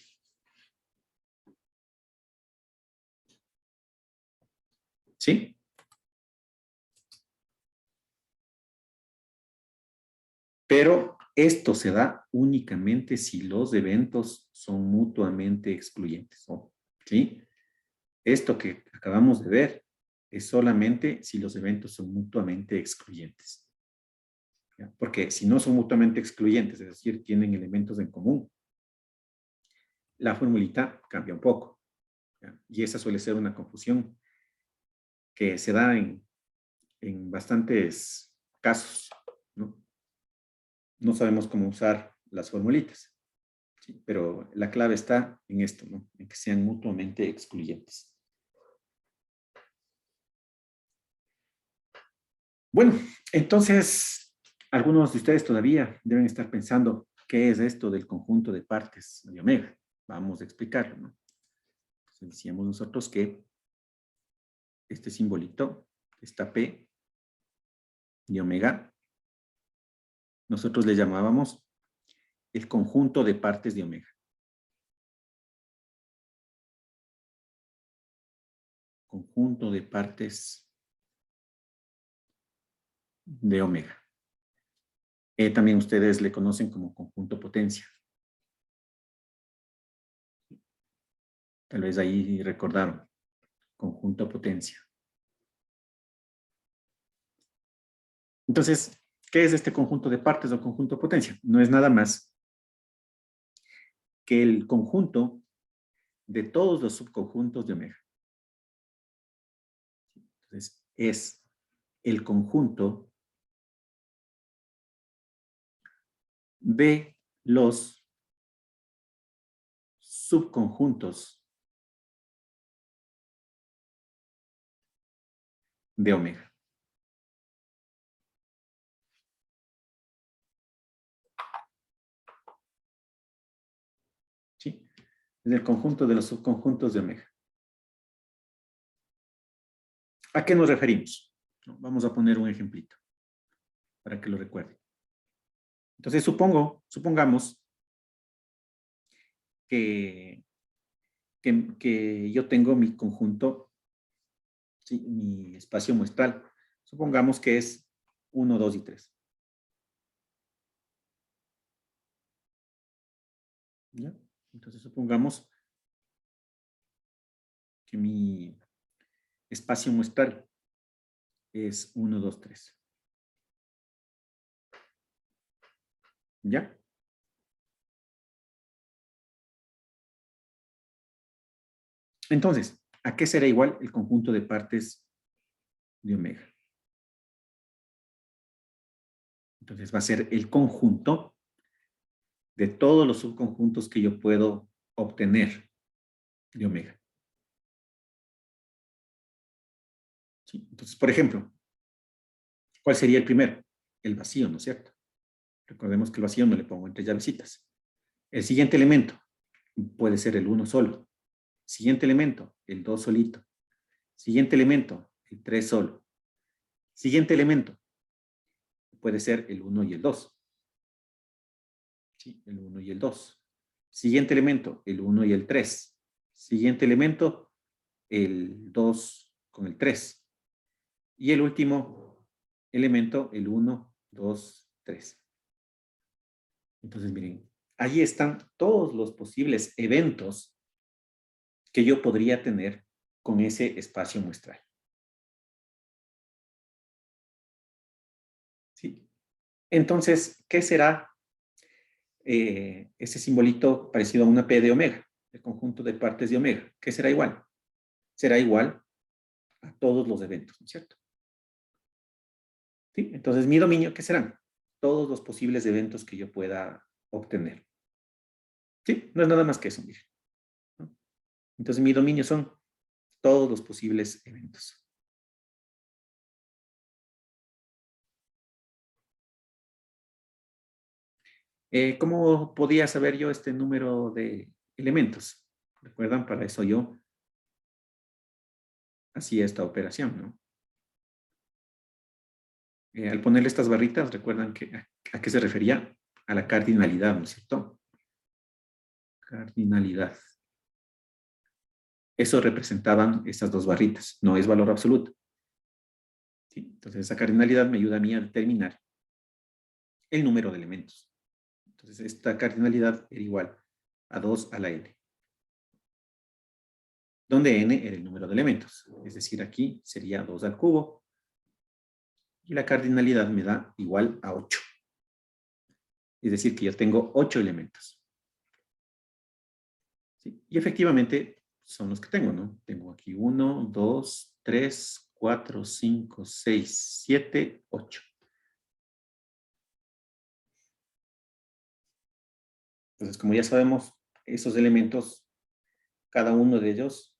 ¿Sí? Pero esto se da únicamente si los eventos son mutuamente excluyentes. ¿Sí? Esto que acabamos de ver es solamente si los eventos son mutuamente excluyentes. ¿Ya? Porque si no son mutuamente excluyentes, es decir, tienen elementos en común, la formulita cambia un poco. ¿Ya? Y esa suele ser una confusión que se da en bastantes casos, ¿no? No sabemos cómo usar las formulitas, ¿sí? Pero la clave está en esto, ¿no? En que sean mutuamente excluyentes. Bueno, entonces, algunos de ustedes todavía deben estar pensando qué es esto del conjunto de partes de omega. Vamos a explicarlo, ¿no? Entonces, decíamos nosotros que este simbolito, esta P de omega, nosotros le llamábamos el conjunto de partes de omega. Conjunto de partes de omega. También ustedes le conocen como conjunto potencia. Tal vez ahí recordaron. Conjunto potencia. Entonces, ¿qué es este conjunto de partes o conjunto potencia? No es nada más que el conjunto de todos los subconjuntos de omega. Entonces, es el conjunto de los subconjuntos de omega. ¿Sí? Es el conjunto de los subconjuntos de omega. ¿A qué nos referimos? Vamos a poner un ejemplito para que lo recuerden. Entonces, supongamos que yo tengo mi conjunto, ¿sí? Mi espacio muestral. Supongamos que es 1, 2 y 3. ¿Ya? Entonces, supongamos que mi espacio muestral es 1, 2, 3. ¿Ya? Entonces, ¿a qué será igual el conjunto de partes de omega? Entonces, va a ser el conjunto de todos los subconjuntos que yo puedo obtener de omega. ¿Sí? Entonces, por ejemplo, ¿cuál sería el primero? El vacío, ¿no es cierto? Recordemos que el vacío no le pongo entre llavecitas. El siguiente elemento puede ser el 1 solo. Siguiente elemento, el 2 solito. Siguiente elemento, el 3 solo. Siguiente elemento, puede ser el 1 y el 2. ¿Sí? El 1 y el 2. Siguiente elemento, el 1 y el 3. Siguiente elemento, el 2 con el 3. Y el último elemento, el 1, 2, 3. Entonces, miren, allí están todos los posibles eventos que yo podría tener con ese espacio muestral. ¿Sí? Entonces, ¿qué será ese simbolito parecido a una P de omega? El conjunto de partes de omega. ¿Qué será igual? Será igual a todos los eventos, ¿no es cierto? ¿Sí? Entonces, mi dominio, ¿qué serán? Todos los posibles eventos que yo pueda obtener. ¿Sí? No es nada más que eso, miren, ¿no? Entonces, mi dominio son todos los posibles eventos. ¿Cómo podía saber yo este número de elementos? ¿Recuerdan? Para eso yo hacía esta operación, ¿no? Al ponerle estas barritas, recuerdan que a qué se refería, a la cardinalidad, ¿no es cierto? Cardinalidad. Eso representaban estas dos barritas, no es valor absoluto. ¿Sí? Entonces, esa cardinalidad me ayuda a mí a determinar el número de elementos. Entonces, esta cardinalidad era igual a 2 a la n, donde n era el número de elementos. Es decir, aquí sería 2 al cubo, y la cardinalidad me da igual a 8. Es decir, que yo tengo 8 elementos. ¿Sí? Y efectivamente son los que tengo, ¿no? Tengo aquí 1, 2, 3, 4, 5, 6, 7, 8. Entonces, como ya sabemos, esos elementos, cada uno de ellos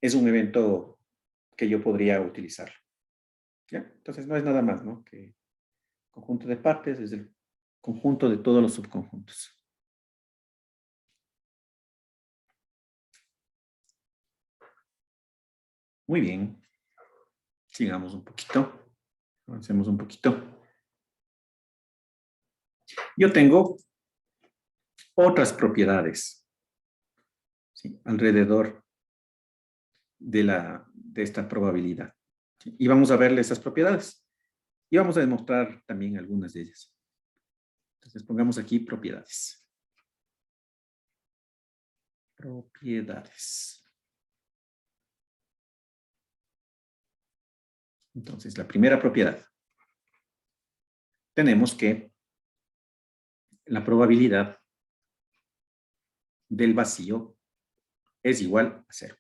es un evento que yo podría utilizar. ¿Ya? Entonces, no es nada más, ¿no? Que conjunto de partes es el conjunto de todos los subconjuntos. Muy bien. Sigamos un poquito. Avancemos un poquito. Yo tengo otras propiedades, ¿sí? Alrededor de esta probabilidad. ¿Sí? Y vamos a verle esas propiedades. Y vamos a demostrar también algunas de ellas. Entonces pongamos aquí propiedades. Propiedades. Entonces, la primera propiedad. Tenemos que la probabilidad del vacío es igual a 0.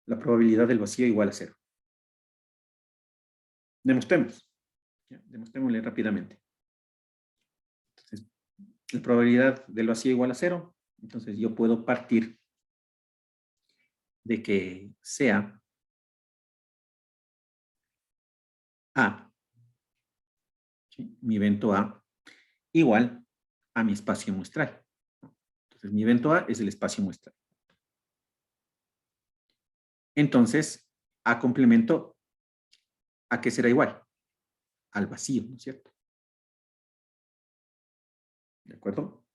La probabilidad del vacío igual a 0. Demostremos. ¿Ya? Demostrémosle rápidamente. Entonces, la probabilidad del vacío igual a 0. Entonces, yo puedo partir de que sea A, ¿sí? Mi evento A, igual a mi espacio muestral. Entonces, mi evento A es el espacio muestral. Entonces, A complemento, ¿a qué será igual? Al vacío, ¿no es cierto? ¿De acuerdo?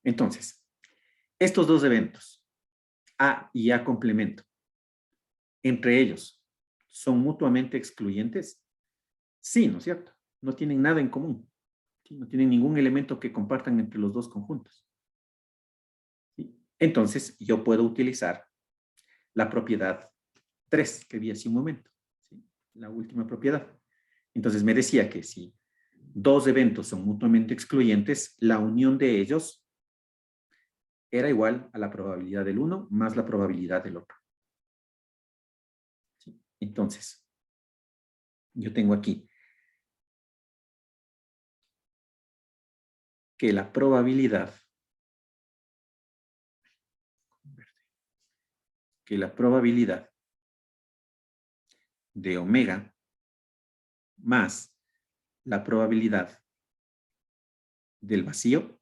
Entonces, estos dos eventos, A y A complemento, entre ellos, ¿son mutuamente excluyentes? Sí, ¿no es cierto? No tienen nada en común. ¿Sí? No tienen ningún elemento que compartan entre los dos conjuntos. ¿Sí? Entonces, yo puedo utilizar la propiedad 3 que vi hace un momento. ¿Sí? La última propiedad. Entonces, me decía que si dos eventos son mutuamente excluyentes, la unión de ellos era igual a la probabilidad del uno más la probabilidad del otro. ¿Sí? Entonces, yo tengo aquí que la probabilidad de omega más la probabilidad del vacío,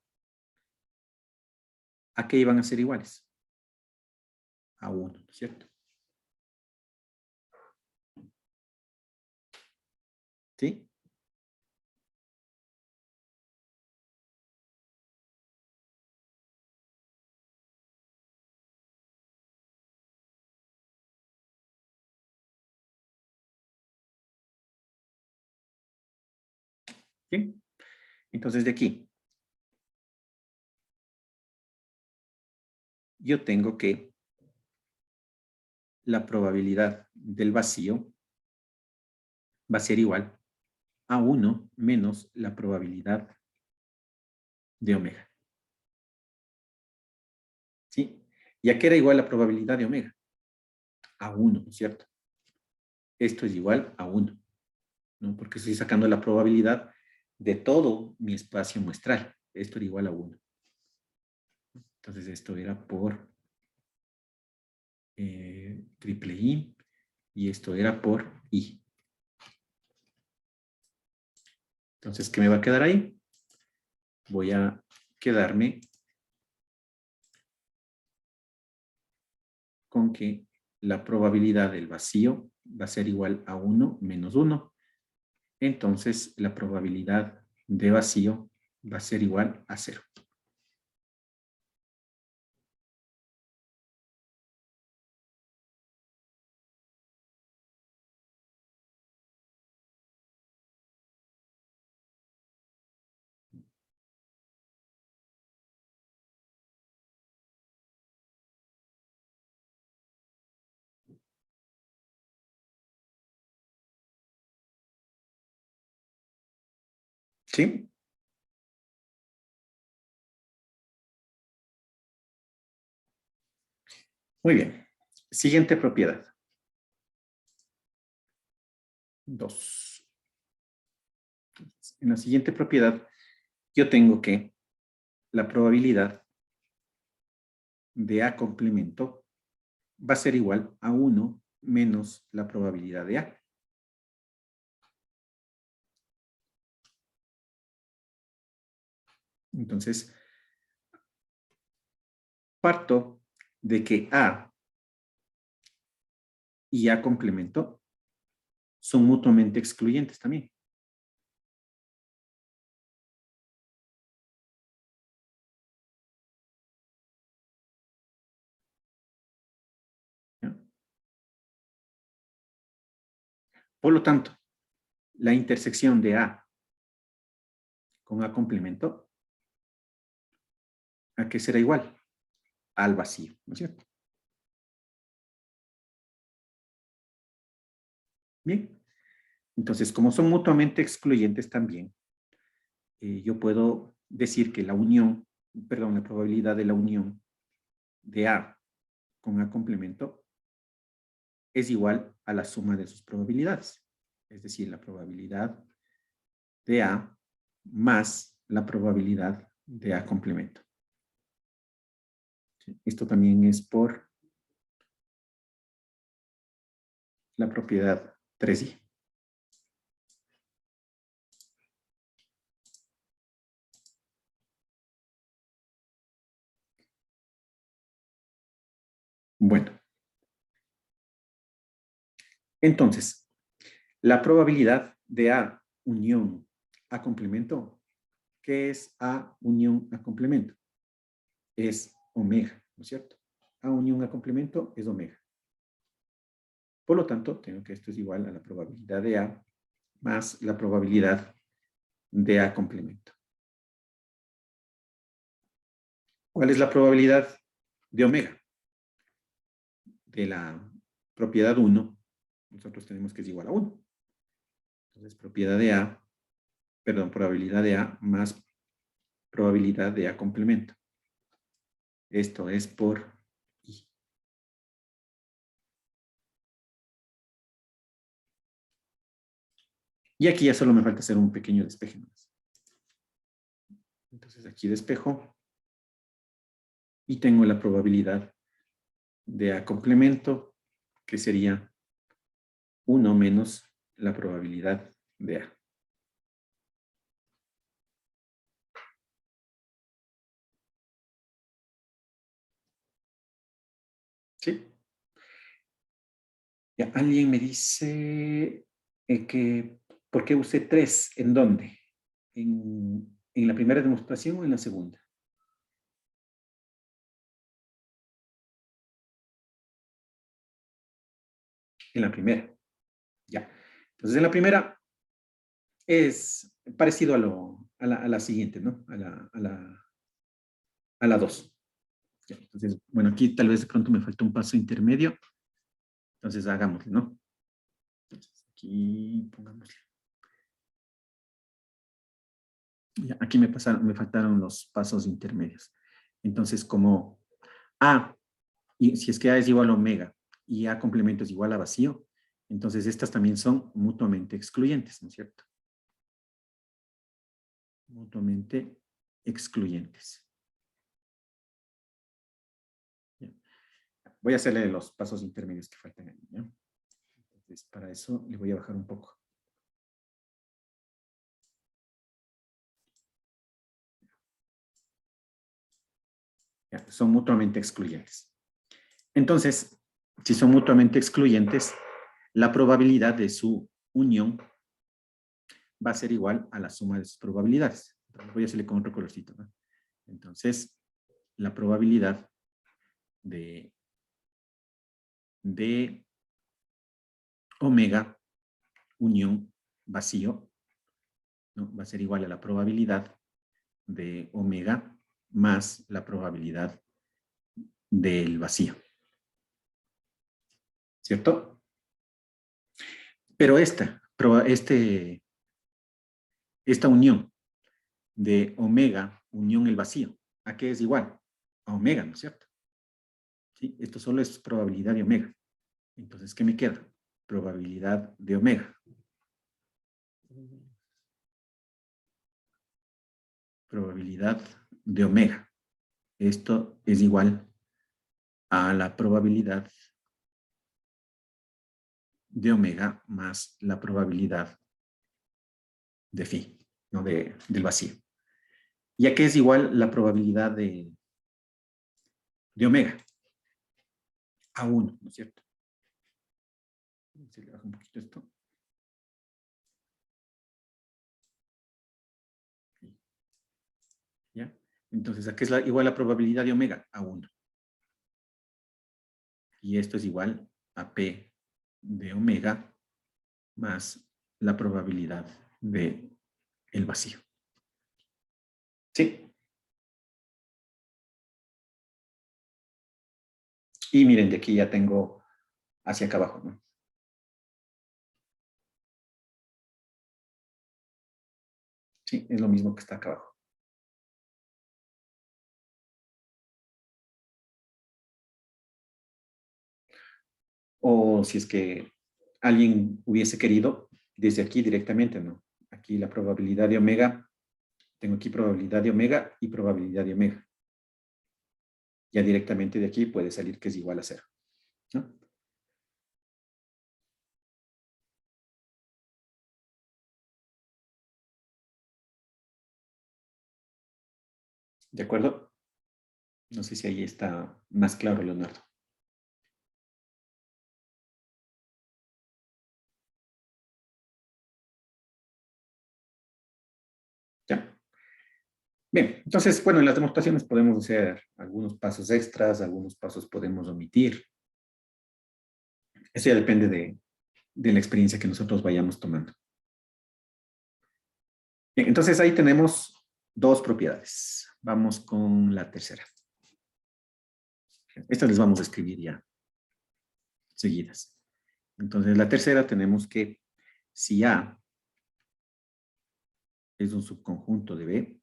¿a qué iban a ser iguales? A 1, ¿no es cierto? ¿Sí? ¿Bien? Entonces, de aquí, yo tengo que la probabilidad del vacío va a ser igual a 1 menos la probabilidad de omega. ¿Sí? ¿Y a qué era igual la probabilidad de omega? A 1, ¿no es cierto? Esto es igual a 1, ¿no? Porque estoy sacando la probabilidad de todo mi espacio muestral. Esto era igual a 1. Entonces, esto era por triple I y esto era por I. Entonces, ¿qué me va a quedar ahí? Voy a quedarme con que la probabilidad del vacío va a ser igual a 1 menos 1. Entonces, la probabilidad de vacío va a ser igual a 0. ¿Sí? Muy bien. Siguiente propiedad. 2. En la siguiente propiedad, yo tengo que la probabilidad de A complemento va a ser igual a 1 menos la probabilidad de A. Entonces, parto de que A y A complemento son mutuamente excluyentes también. ¿Ya? Por lo tanto, la intersección de A con A complemento, ¿a qué será igual? Al vacío, ¿no es cierto? Bien. Entonces, como son mutuamente excluyentes también, yo puedo decir que la unión, perdón, la probabilidad de la unión de A con A complemento es igual a la suma de sus probabilidades. Es decir, la probabilidad de A más la probabilidad de A complemento. Esto también es por la propiedad 3i. Bueno, entonces, la probabilidad de A unión A complemento, ¿qué es A unión A complemento? Es omega, ¿no es cierto? A unión A complemento es omega. Por lo tanto, tengo que esto es igual a la probabilidad de A más la probabilidad de A complemento. ¿Cuál es la probabilidad de omega? De la propiedad 1, nosotros tenemos que es igual a 1. Entonces, propiedad de A, perdón, probabilidad de A más probabilidad de A complemento. Esto es por I. Y aquí ya solo me falta hacer un pequeño despeje más. Entonces, aquí despejo y tengo la probabilidad de A complemento, que sería 1 menos la probabilidad de A. ¿Sí? Ya, alguien me dice que, ¿por qué usé 3? ¿En dónde? ¿En la primera demostración o en la segunda? En la primera. Ya. Entonces, en la primera es parecido a la siguiente, ¿no? A la 2. Ya, entonces, bueno, aquí tal vez de pronto me falta un paso intermedio. Entonces, hagámoslo, ¿no? Entonces, aquí pongámosle. Ya, aquí me faltaron los pasos intermedios. Entonces, como A, y si es que A es igual a omega y A complemento es igual a vacío, entonces estas también son mutuamente excluyentes, ¿no es cierto? Mutuamente excluyentes. Ya. Voy a hacerle los pasos intermedios que faltan ahí, ¿ya? Entonces, para eso le voy a bajar un poco. Ya, son mutuamente excluyentes. Entonces, si son mutuamente excluyentes, la probabilidad de su unión va a ser igual a la suma de sus probabilidades. Entonces, voy a hacerle con otro colorcito, ¿no? Entonces, la probabilidad de omega unión vacío, ¿no? Va a ser igual a la probabilidad de omega más la probabilidad del vacío. ¿Cierto? Pero esta unión de omega unión el vacío, ¿a qué es igual? A omega, ¿no es cierto? ¿Sí? Esto solo es probabilidad de omega. Entonces, ¿qué me queda? Probabilidad de omega. Probabilidad de omega. Esto es igual a la probabilidad de omega más la probabilidad de phi, ¿no? Del vacío. ¿Y a qué es igual la probabilidad de omega? A 1, ¿no es cierto? Se le baja un poquito esto. ¿Ya? Entonces, ¿a qué es igual la probabilidad de omega? A 1. Y esto es igual a P de omega más la probabilidad de el vacío. ¿Sí? Y miren, de aquí ya tengo hacia acá abajo, ¿no? Sí, es lo mismo que está acá abajo. O si es que alguien hubiese querido, desde aquí directamente, ¿no? Aquí la probabilidad de omega, tengo aquí probabilidad de omega y probabilidad de omega. Ya directamente de aquí puede salir que es igual a 0, ¿no? ¿De acuerdo? No sé si ahí está más claro, Leonardo. Ya. Bien, entonces, bueno, en las demostraciones podemos hacer algunos pasos extras, algunos pasos podemos omitir. Eso ya depende de la experiencia que nosotros vayamos tomando. Bien, entonces ahí tenemos dos propiedades. Vamos con la tercera. Estas les vamos a escribir ya seguidas. Entonces, la tercera tenemos que si A es un subconjunto de B,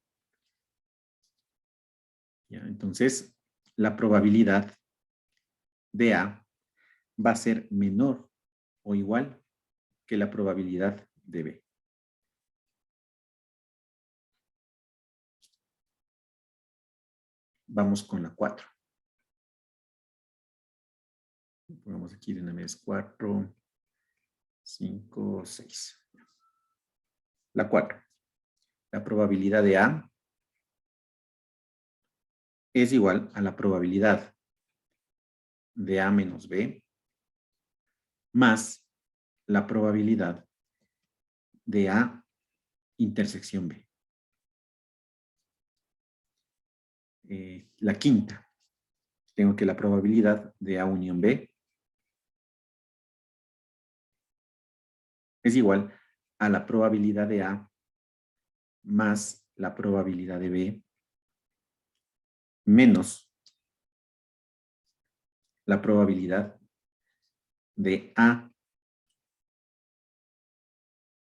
¿ya? Entonces la probabilidad de A va a ser menor o igual que la probabilidad de B. Vamos con la 4. Pongamos aquí de una vez 4, 5, 6. La 4. La probabilidad de A es igual a la probabilidad de A menos B más la probabilidad de A intersección B. La quinta, tengo que la probabilidad de A unión B es igual a la probabilidad de A más la probabilidad de B menos la probabilidad de A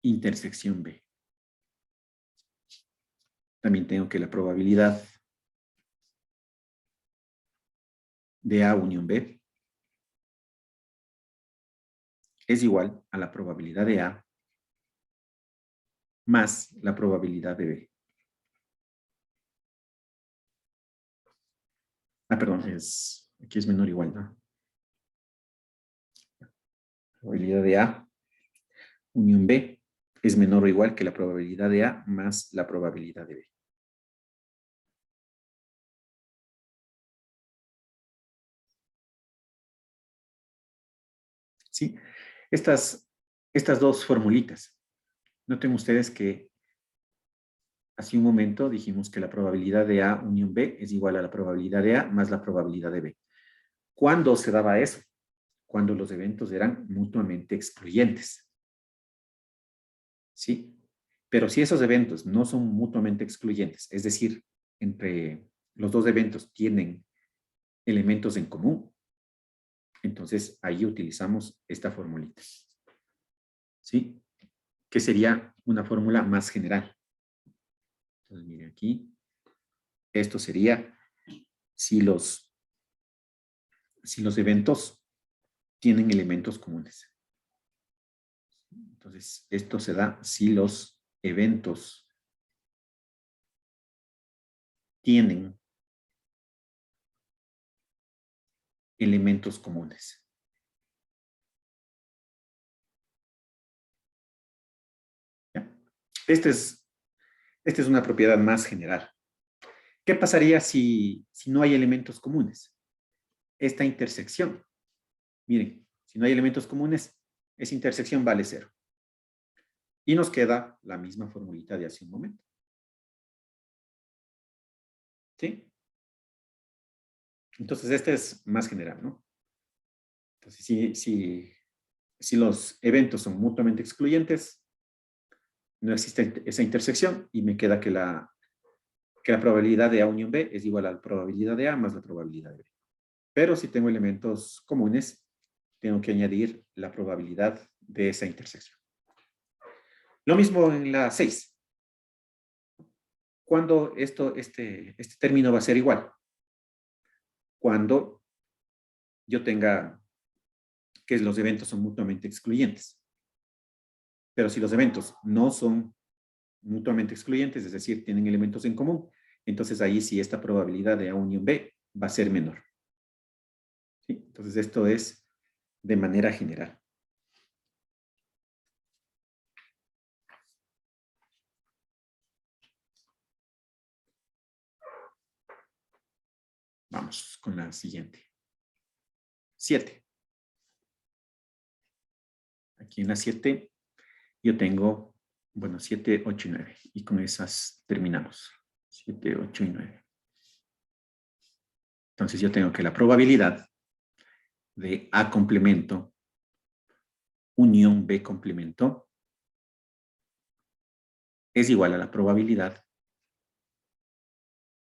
intersección B. También tengo que la probabilidad de A unión B es igual a la probabilidad de A más la probabilidad de B. Perdón, aquí es menor o igual, ¿no? La probabilidad de A unión B es menor o igual que la probabilidad de A más la probabilidad de B. ¿Sí? Estas dos formulitas. Noten ustedes que hace un momento dijimos que la probabilidad de A unión B es igual a la probabilidad de A más la probabilidad de B. ¿Cuándo se daba eso? Cuando los eventos eran mutuamente excluyentes. ¿Sí? Pero si esos eventos no son mutuamente excluyentes, es decir, entre los dos eventos tienen elementos en común, entonces ahí utilizamos esta formulita. ¿Sí? Que sería una fórmula más general. Entonces, mire aquí, esto sería si los eventos tienen elementos comunes. Entonces, esto se da si los eventos tienen elementos comunes. ¿Ya? Esta es una propiedad más general. ¿Qué pasaría si no hay elementos comunes? Esta intersección. Miren, si no hay elementos comunes, esa intersección vale 0. Y nos queda la misma formulita de hace un momento. ¿Sí? Entonces, este es más general, ¿no? Entonces, si los eventos son mutuamente excluyentes, no existe esa intersección y me queda que la probabilidad de A unión B es igual a la probabilidad de A más la probabilidad de B. Pero si tengo elementos comunes, tengo que añadir la probabilidad de esa intersección. Lo mismo en la 6. ¿Cuándo este término va a ser igual? Cuando yo tenga que los eventos son mutuamente excluyentes. Pero si los eventos no son mutuamente excluyentes, es decir, tienen elementos en común, entonces ahí sí esta probabilidad de A unión B va a ser menor. ¿Sí? Entonces esto es de manera general. Vamos con la siguiente. 7. Aquí en la 7 yo tengo, bueno, 7, 8 y 9. Y con esas terminamos. 7, 8 y 9. Entonces yo tengo que la probabilidad de A complemento unión B complemento es igual a la probabilidad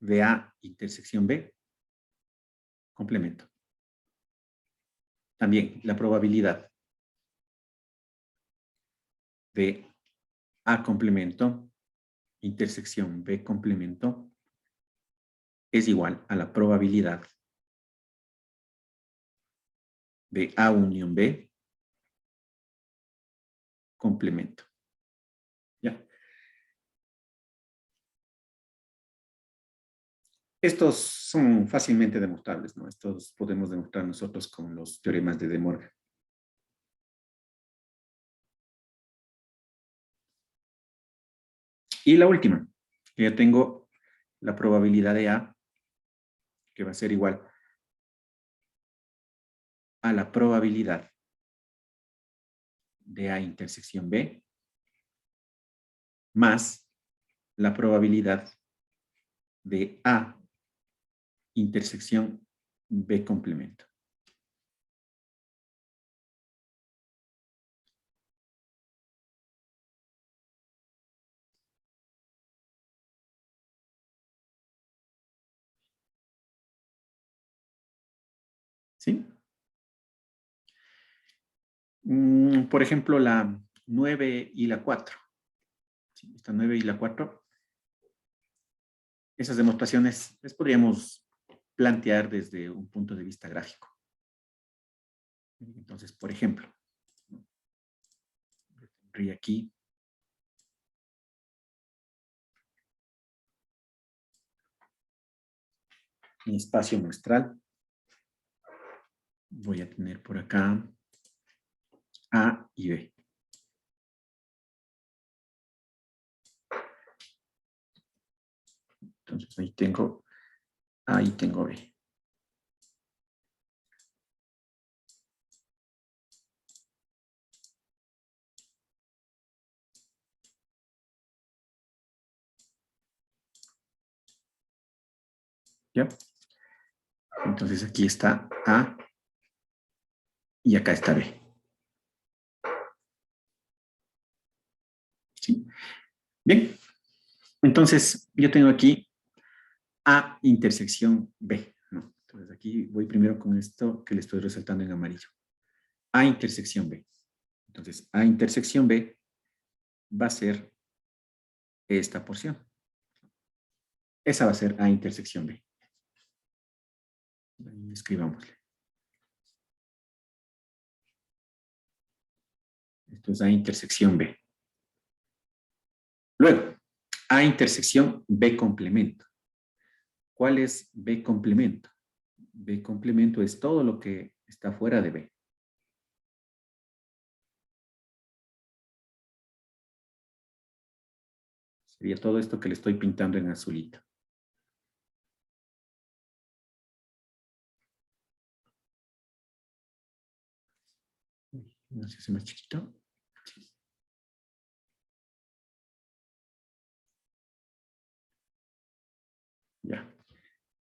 de A intersección B complemento. También la probabilidad de A complemento intersección B complemento es igual a la probabilidad de A unión B complemento. ¿Ya? Estos son fácilmente demostrables, ¿no? Estos podemos demostrar nosotros con los teoremas de De Morgan. Y la última, que ya tengo la probabilidad de A, que va a ser igual a la probabilidad de A intersección B, más la probabilidad de A intersección B complemento. ¿Sí? Por ejemplo, la 9 y la 4. ¿Sí? Esta 9 y la 4. Esas demostraciones les podríamos plantear desde un punto de vista gráfico. Entonces, por ejemplo, tendría aquí mi espacio muestral. Voy a tener por acá A y B. Entonces ahí tengo A y tengo B. ¿Ya? Entonces aquí está A y acá está B. ¿Sí? Bien. Entonces yo tengo aquí A intersección B, ¿no? Entonces aquí voy primero con esto que le estoy resaltando en amarillo. A intersección B. Entonces A intersección B va a ser esta porción. Esa va a ser A intersección B. Escribámosle. Esto es A intersección B. Luego, A intersección B complemento. ¿Cuál es B complemento? B complemento es todo lo que está fuera de B. Sería todo esto que le estoy pintando en azulito. No sé si hace más chiquito. Ya.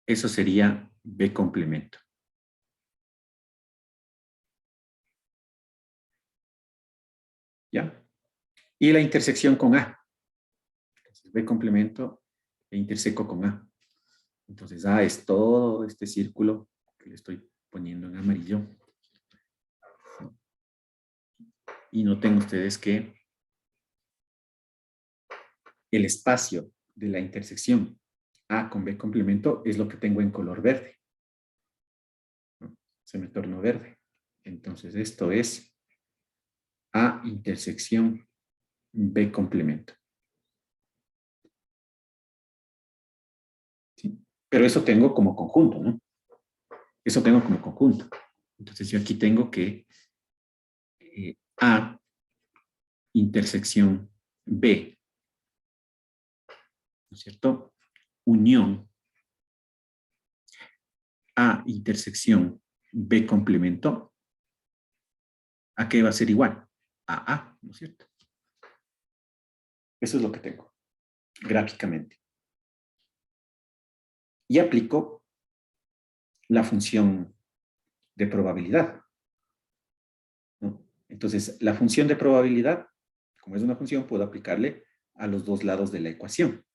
Eso sería B complemento. ¿Ya? Y la intersección con A. Entonces, B complemento e interseco con A. Entonces, A es todo este círculo que le estoy poniendo en amarillo. Y noten ustedes que el espacio de la intersección A con B complemento es lo que tengo en color verde. Se me tornó verde. Entonces, esto es A intersección B complemento. ¿Sí? Pero eso tengo como conjunto, ¿no? Eso tengo como conjunto. Entonces, yo aquí tengo que A intersección B, ¿no es cierto? Unión A intersección B complemento, ¿a qué va a ser igual? A A, ¿no es cierto? Eso es lo que tengo, gráficamente. Y aplico la función de probabilidad, ¿no? Entonces, la función de probabilidad, como es una función, puedo aplicarle a los dos lados de la ecuación.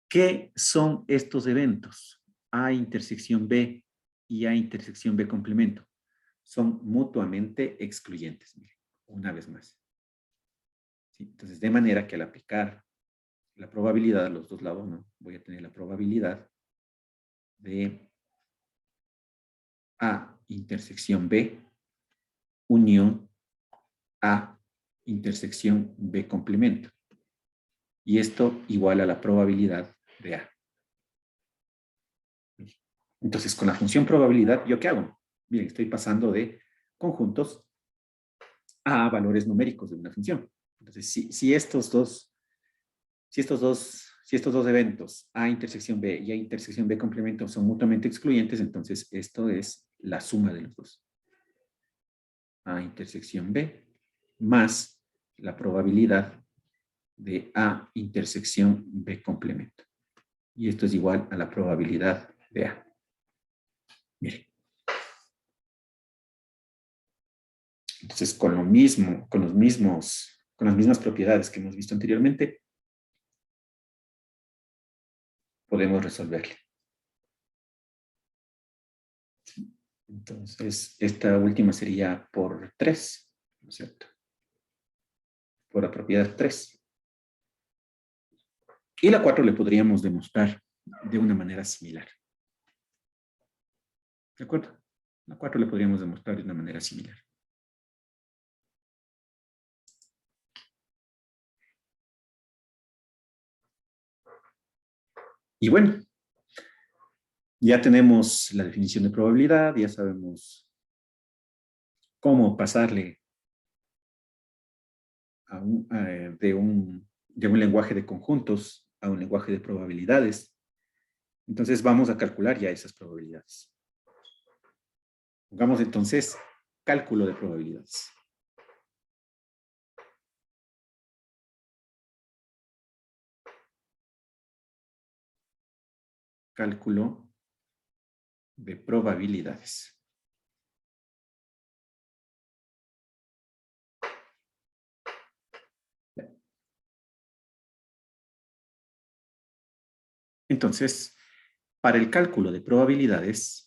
¿Qué son estos eventos? A intersección B y A intersección B complemento. Son mutuamente excluyentes. Miren, una vez más. ¿Sí? Entonces, de manera que al aplicar la probabilidad a los dos lados, ¿no? Voy a tener la probabilidad de A intersección B unión A intersección B complemento. Y esto igual a la probabilidad de A. Entonces, con la función probabilidad, ¿yo qué hago? Bien, estoy pasando de conjuntos a valores numéricos de una función. Entonces, si estos dos eventos, A intersección B y A intersección B complemento, son mutuamente excluyentes, entonces esto es la suma de los dos. A intersección B más la probabilidad de A intersección B complemento. Y esto es igual a la probabilidad de A. Miren. Entonces, con las mismas propiedades que hemos visto anteriormente, podemos resolverle. Entonces, esta última sería por 3, ¿no es cierto? Por la propiedad 3. Y la 4 le podríamos demostrar de una manera similar. ¿De acuerdo? La 4 le podríamos demostrar de una manera similar. Y bueno, ya tenemos la definición de probabilidad, ya sabemos cómo pasarle de un lenguaje de conjuntos a un lenguaje de probabilidades. Entonces vamos a calcular ya esas probabilidades. Pongamos entonces cálculo de probabilidades. Cálculo de probabilidades. Entonces, para el cálculo de probabilidades,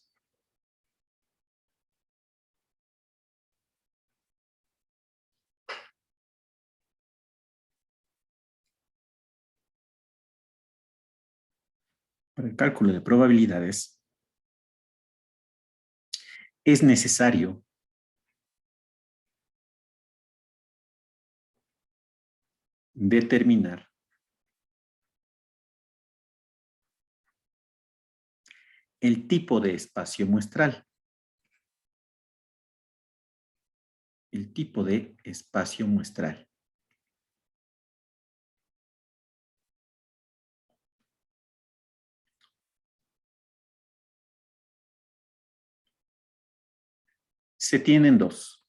es necesario determinar el tipo de espacio muestral. El tipo de espacio muestral. Se tienen dos.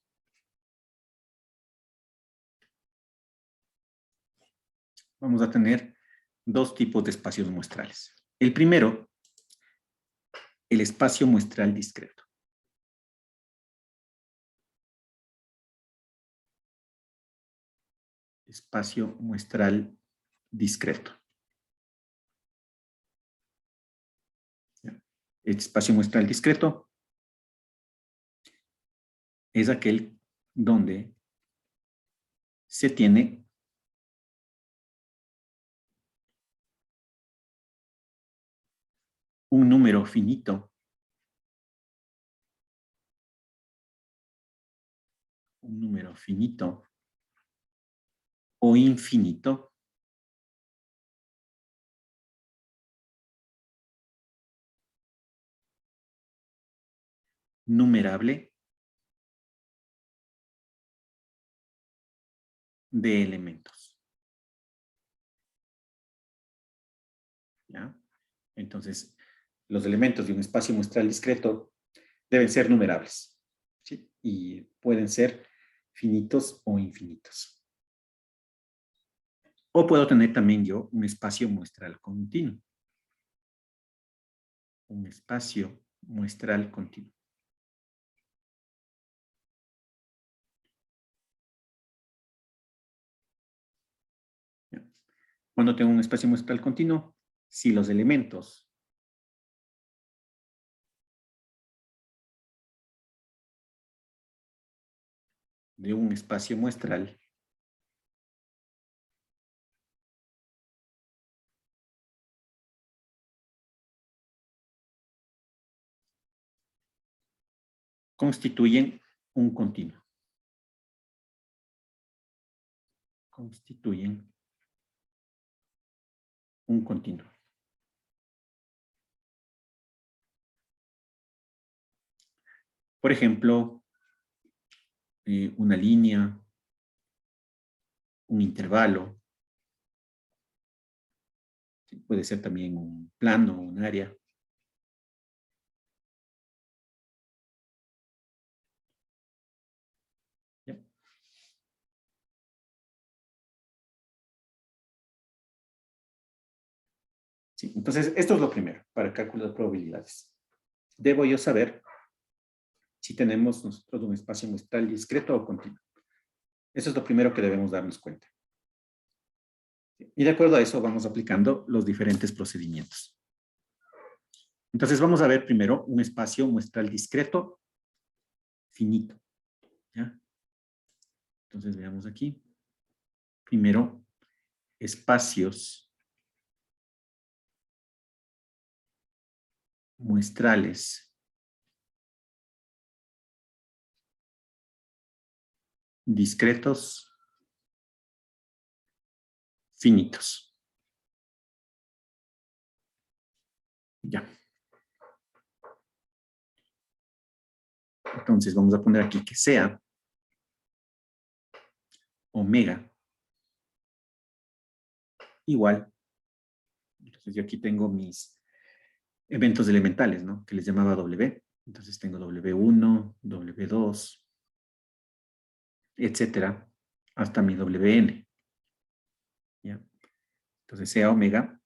Vamos a tener dos tipos de espacios muestrales. El primero, el espacio muestral discreto. Espacio muestral discreto. El espacio muestral discreto es aquel donde se tiene un número finito, o infinito numerable de elementos. ¿Ya? Entonces, los elementos de un espacio muestral discreto deben ser numerables, ¿sí? Y pueden ser finitos o infinitos. O puedo tener también yo un espacio muestral continuo. Un espacio muestral continuo. ¿Ya? Cuando tengo un espacio muestral continuo, si los elementos de un espacio muestral constituyen un continuo. Constituyen un continuo. Por ejemplo, una línea, un intervalo, puede ser también un plano, un área. ¿Ya? Sí, entonces, esto es lo primero para el cálculo de probabilidades. Debo yo saber si tenemos nosotros un espacio muestral discreto o continuo. Eso es lo primero que debemos darnos cuenta. Y de acuerdo a eso vamos aplicando los diferentes procedimientos. Entonces vamos a ver primero un espacio muestral discreto finito. ¿Ya? Entonces veamos aquí. Primero, espacios muestrales discretos finitos. Ya. Entonces vamos a poner aquí que sea omega igual. Entonces yo aquí tengo mis eventos elementales, ¿no? Que les llamaba W. Entonces tengo W1, W2, etcétera, hasta mi WN. ¿Ya? Entonces sea omega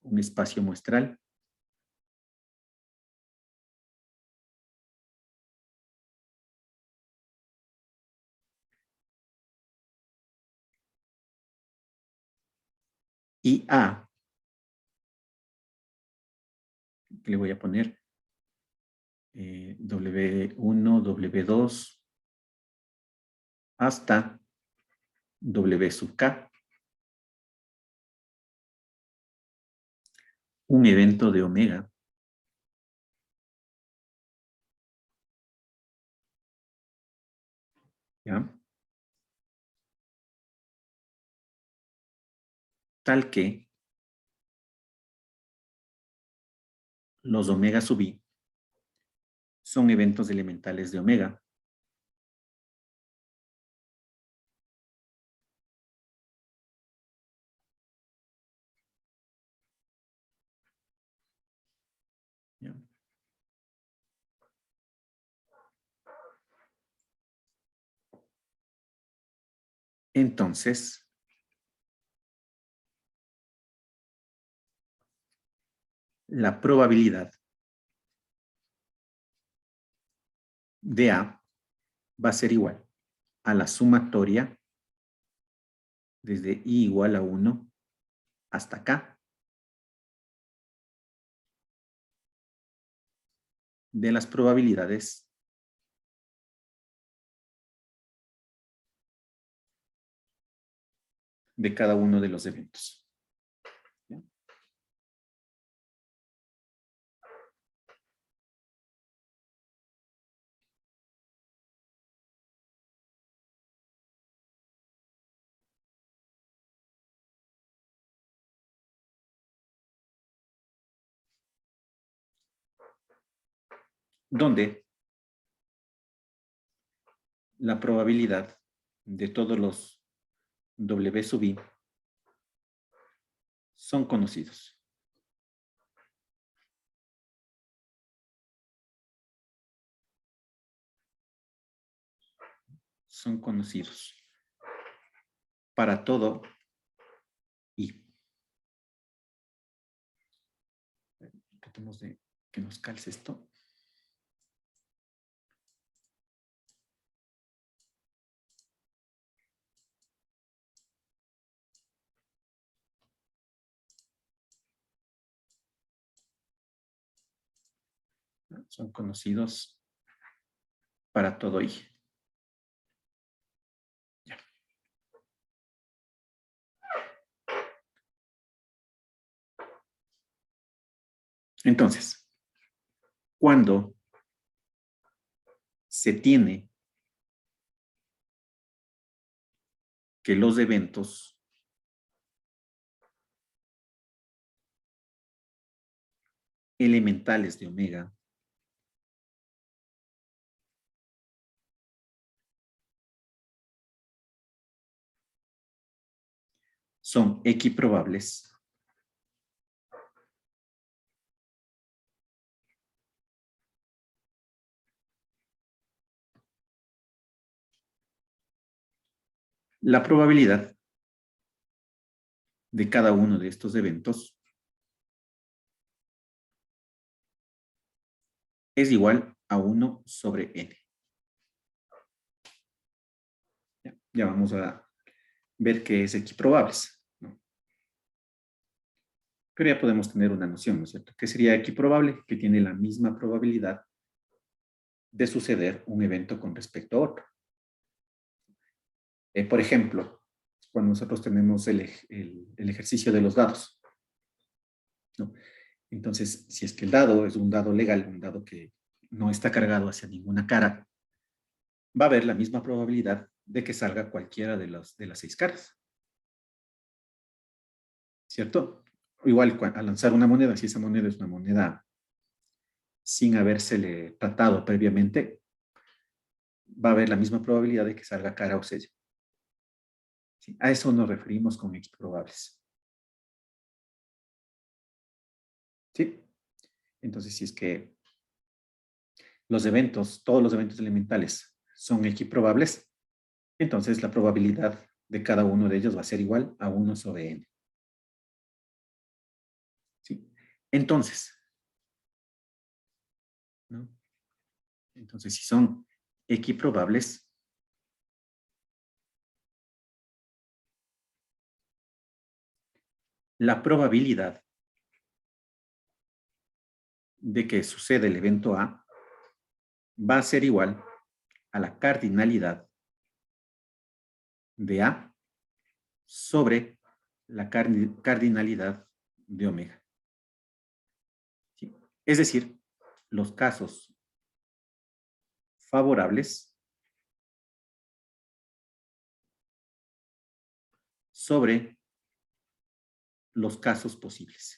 un espacio muestral y A, que le voy a poner W1, W2, hasta W sub K, un evento de omega ¿ya? Tal que los omega sub I son eventos elementales de omega ¿ya? Entonces, la probabilidad de A va a ser igual a la sumatoria desde I igual a 1 hasta K de las probabilidades de cada uno de los eventos. ¿Ya? Donde la probabilidad de todos los W sub I son conocidos. Son conocidos para todo I. Tratemos de que nos calce esto. Son conocidos para todo I. Ya. Entonces, cuando se tiene que los eventos elementales de omega son equiprobables, la probabilidad de cada uno de estos eventos es igual a 1 sobre n. Ya vamos a ver qué es equiprobables, ¿no? Pero ya podemos tener una noción, ¿no es cierto? ¿Qué sería equiprobable? Que tiene la misma probabilidad de suceder un evento con respecto a otro. Por ejemplo, cuando nosotros tenemos el ejercicio de los dados, ¿no? Entonces, si es que el dado es un dado legal, un dado que no está cargado hacia ninguna cara, va a haber la misma probabilidad de que salga cualquiera de las 6 caras. ¿Cierto? Igual, al lanzar una moneda, si esa moneda es una moneda sin habérsele tratado previamente, va a haber la misma probabilidad de que salga cara o sello. ¿Sí? A eso nos referimos con X probables. ¿Sí? Entonces, si es que todos los eventos elementales son equiprobables, entonces la probabilidad de cada uno de ellos va a ser igual a 1 sobre n. ¿Sí? Entonces, ¿no? Entonces, si son equiprobables, la probabilidad de que suceda el evento A va a ser igual a la cardinalidad de A sobre la cardinalidad de omega. ¿Sí? Es decir, los casos favorables sobre los casos posibles.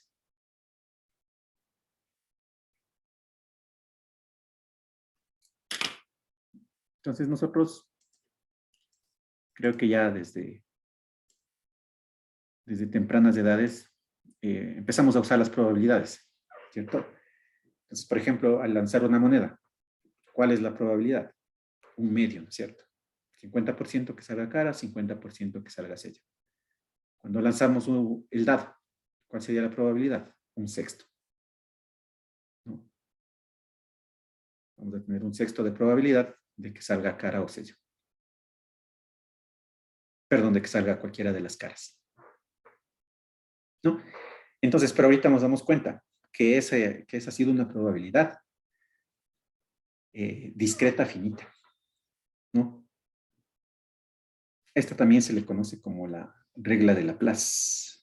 Entonces nosotros creo que ya desde tempranas edades empezamos a usar las probabilidades, ¿cierto? Entonces, por ejemplo, al lanzar una moneda, ¿cuál es la probabilidad? Un medio, ¿no es cierto? 50% que salga cara, 50% que salga sello. Cuando lanzamos el dado, ¿cuál sería la probabilidad? Un sexto, ¿no? Vamos a tener un sexto de probabilidad de que salga cara o sello. Perdón, de que salga cualquiera de las caras, ¿no? Entonces, pero ahorita nos damos cuenta que esa ha sido una probabilidad discreta finita, ¿no? Esta también se le conoce como la regla de Laplace.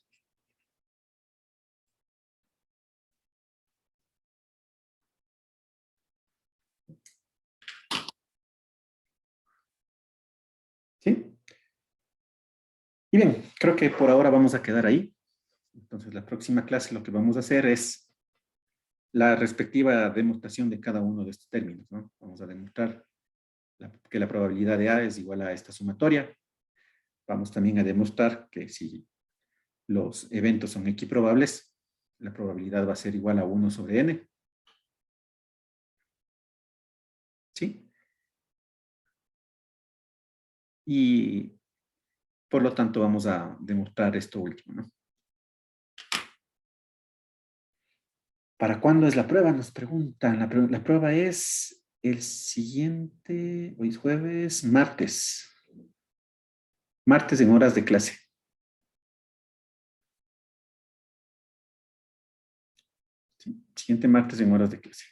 ¿Sí? Y bien, creo que por ahora vamos a quedar ahí. Entonces, la próxima clase lo que vamos a hacer es la respectiva demostración de cada uno de estos términos, ¿no? Vamos a demostrar que la probabilidad de A es igual a esta sumatoria. Vamos también a demostrar que si los eventos son equiprobables, la probabilidad va a ser igual a 1 sobre n. ¿Sí? Y por lo tanto vamos a demostrar esto último, ¿no? ¿Para cuándo es la prueba? Nos preguntan. La prueba es el siguiente, hoy es jueves, martes. Martes en horas de clase. Sí, siguiente martes en horas de clase.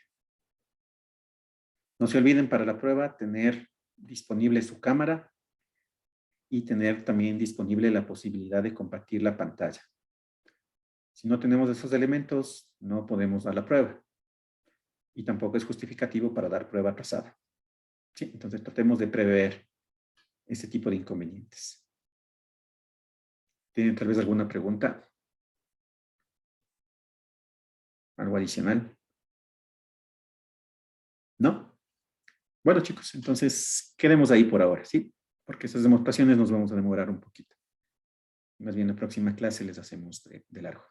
No se olviden para la prueba tener disponible su cámara y tener también disponible la posibilidad de compartir la pantalla. Si no tenemos esos elementos, no podemos dar la prueba. Y tampoco es justificativo para dar prueba atrasada. ¿Sí? Entonces tratemos de prever este tipo de inconvenientes. ¿Tienen tal vez alguna pregunta? ¿Algo adicional? ¿No? Bueno, chicos, entonces quedemos ahí por ahora, ¿sí? Porque esas demostraciones nos vamos a demorar un poquito. Más bien la próxima clase les hacemos de largo.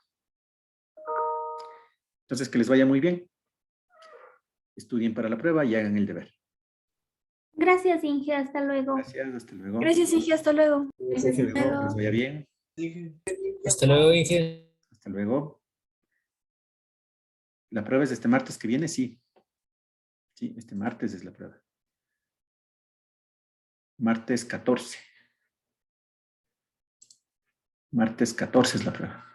Entonces, que les vaya muy bien. Estudien para la prueba y hagan el deber. Gracias, Inge. Hasta luego. Gracias, hasta luego. Gracias, Inge, hasta luego. Hasta luego, que les vaya bien. Hasta luego, Inge. Hasta luego. ¿La prueba es este martes que viene? Sí. Sí, este martes es la prueba. Martes 14. Martes 14 es la prueba.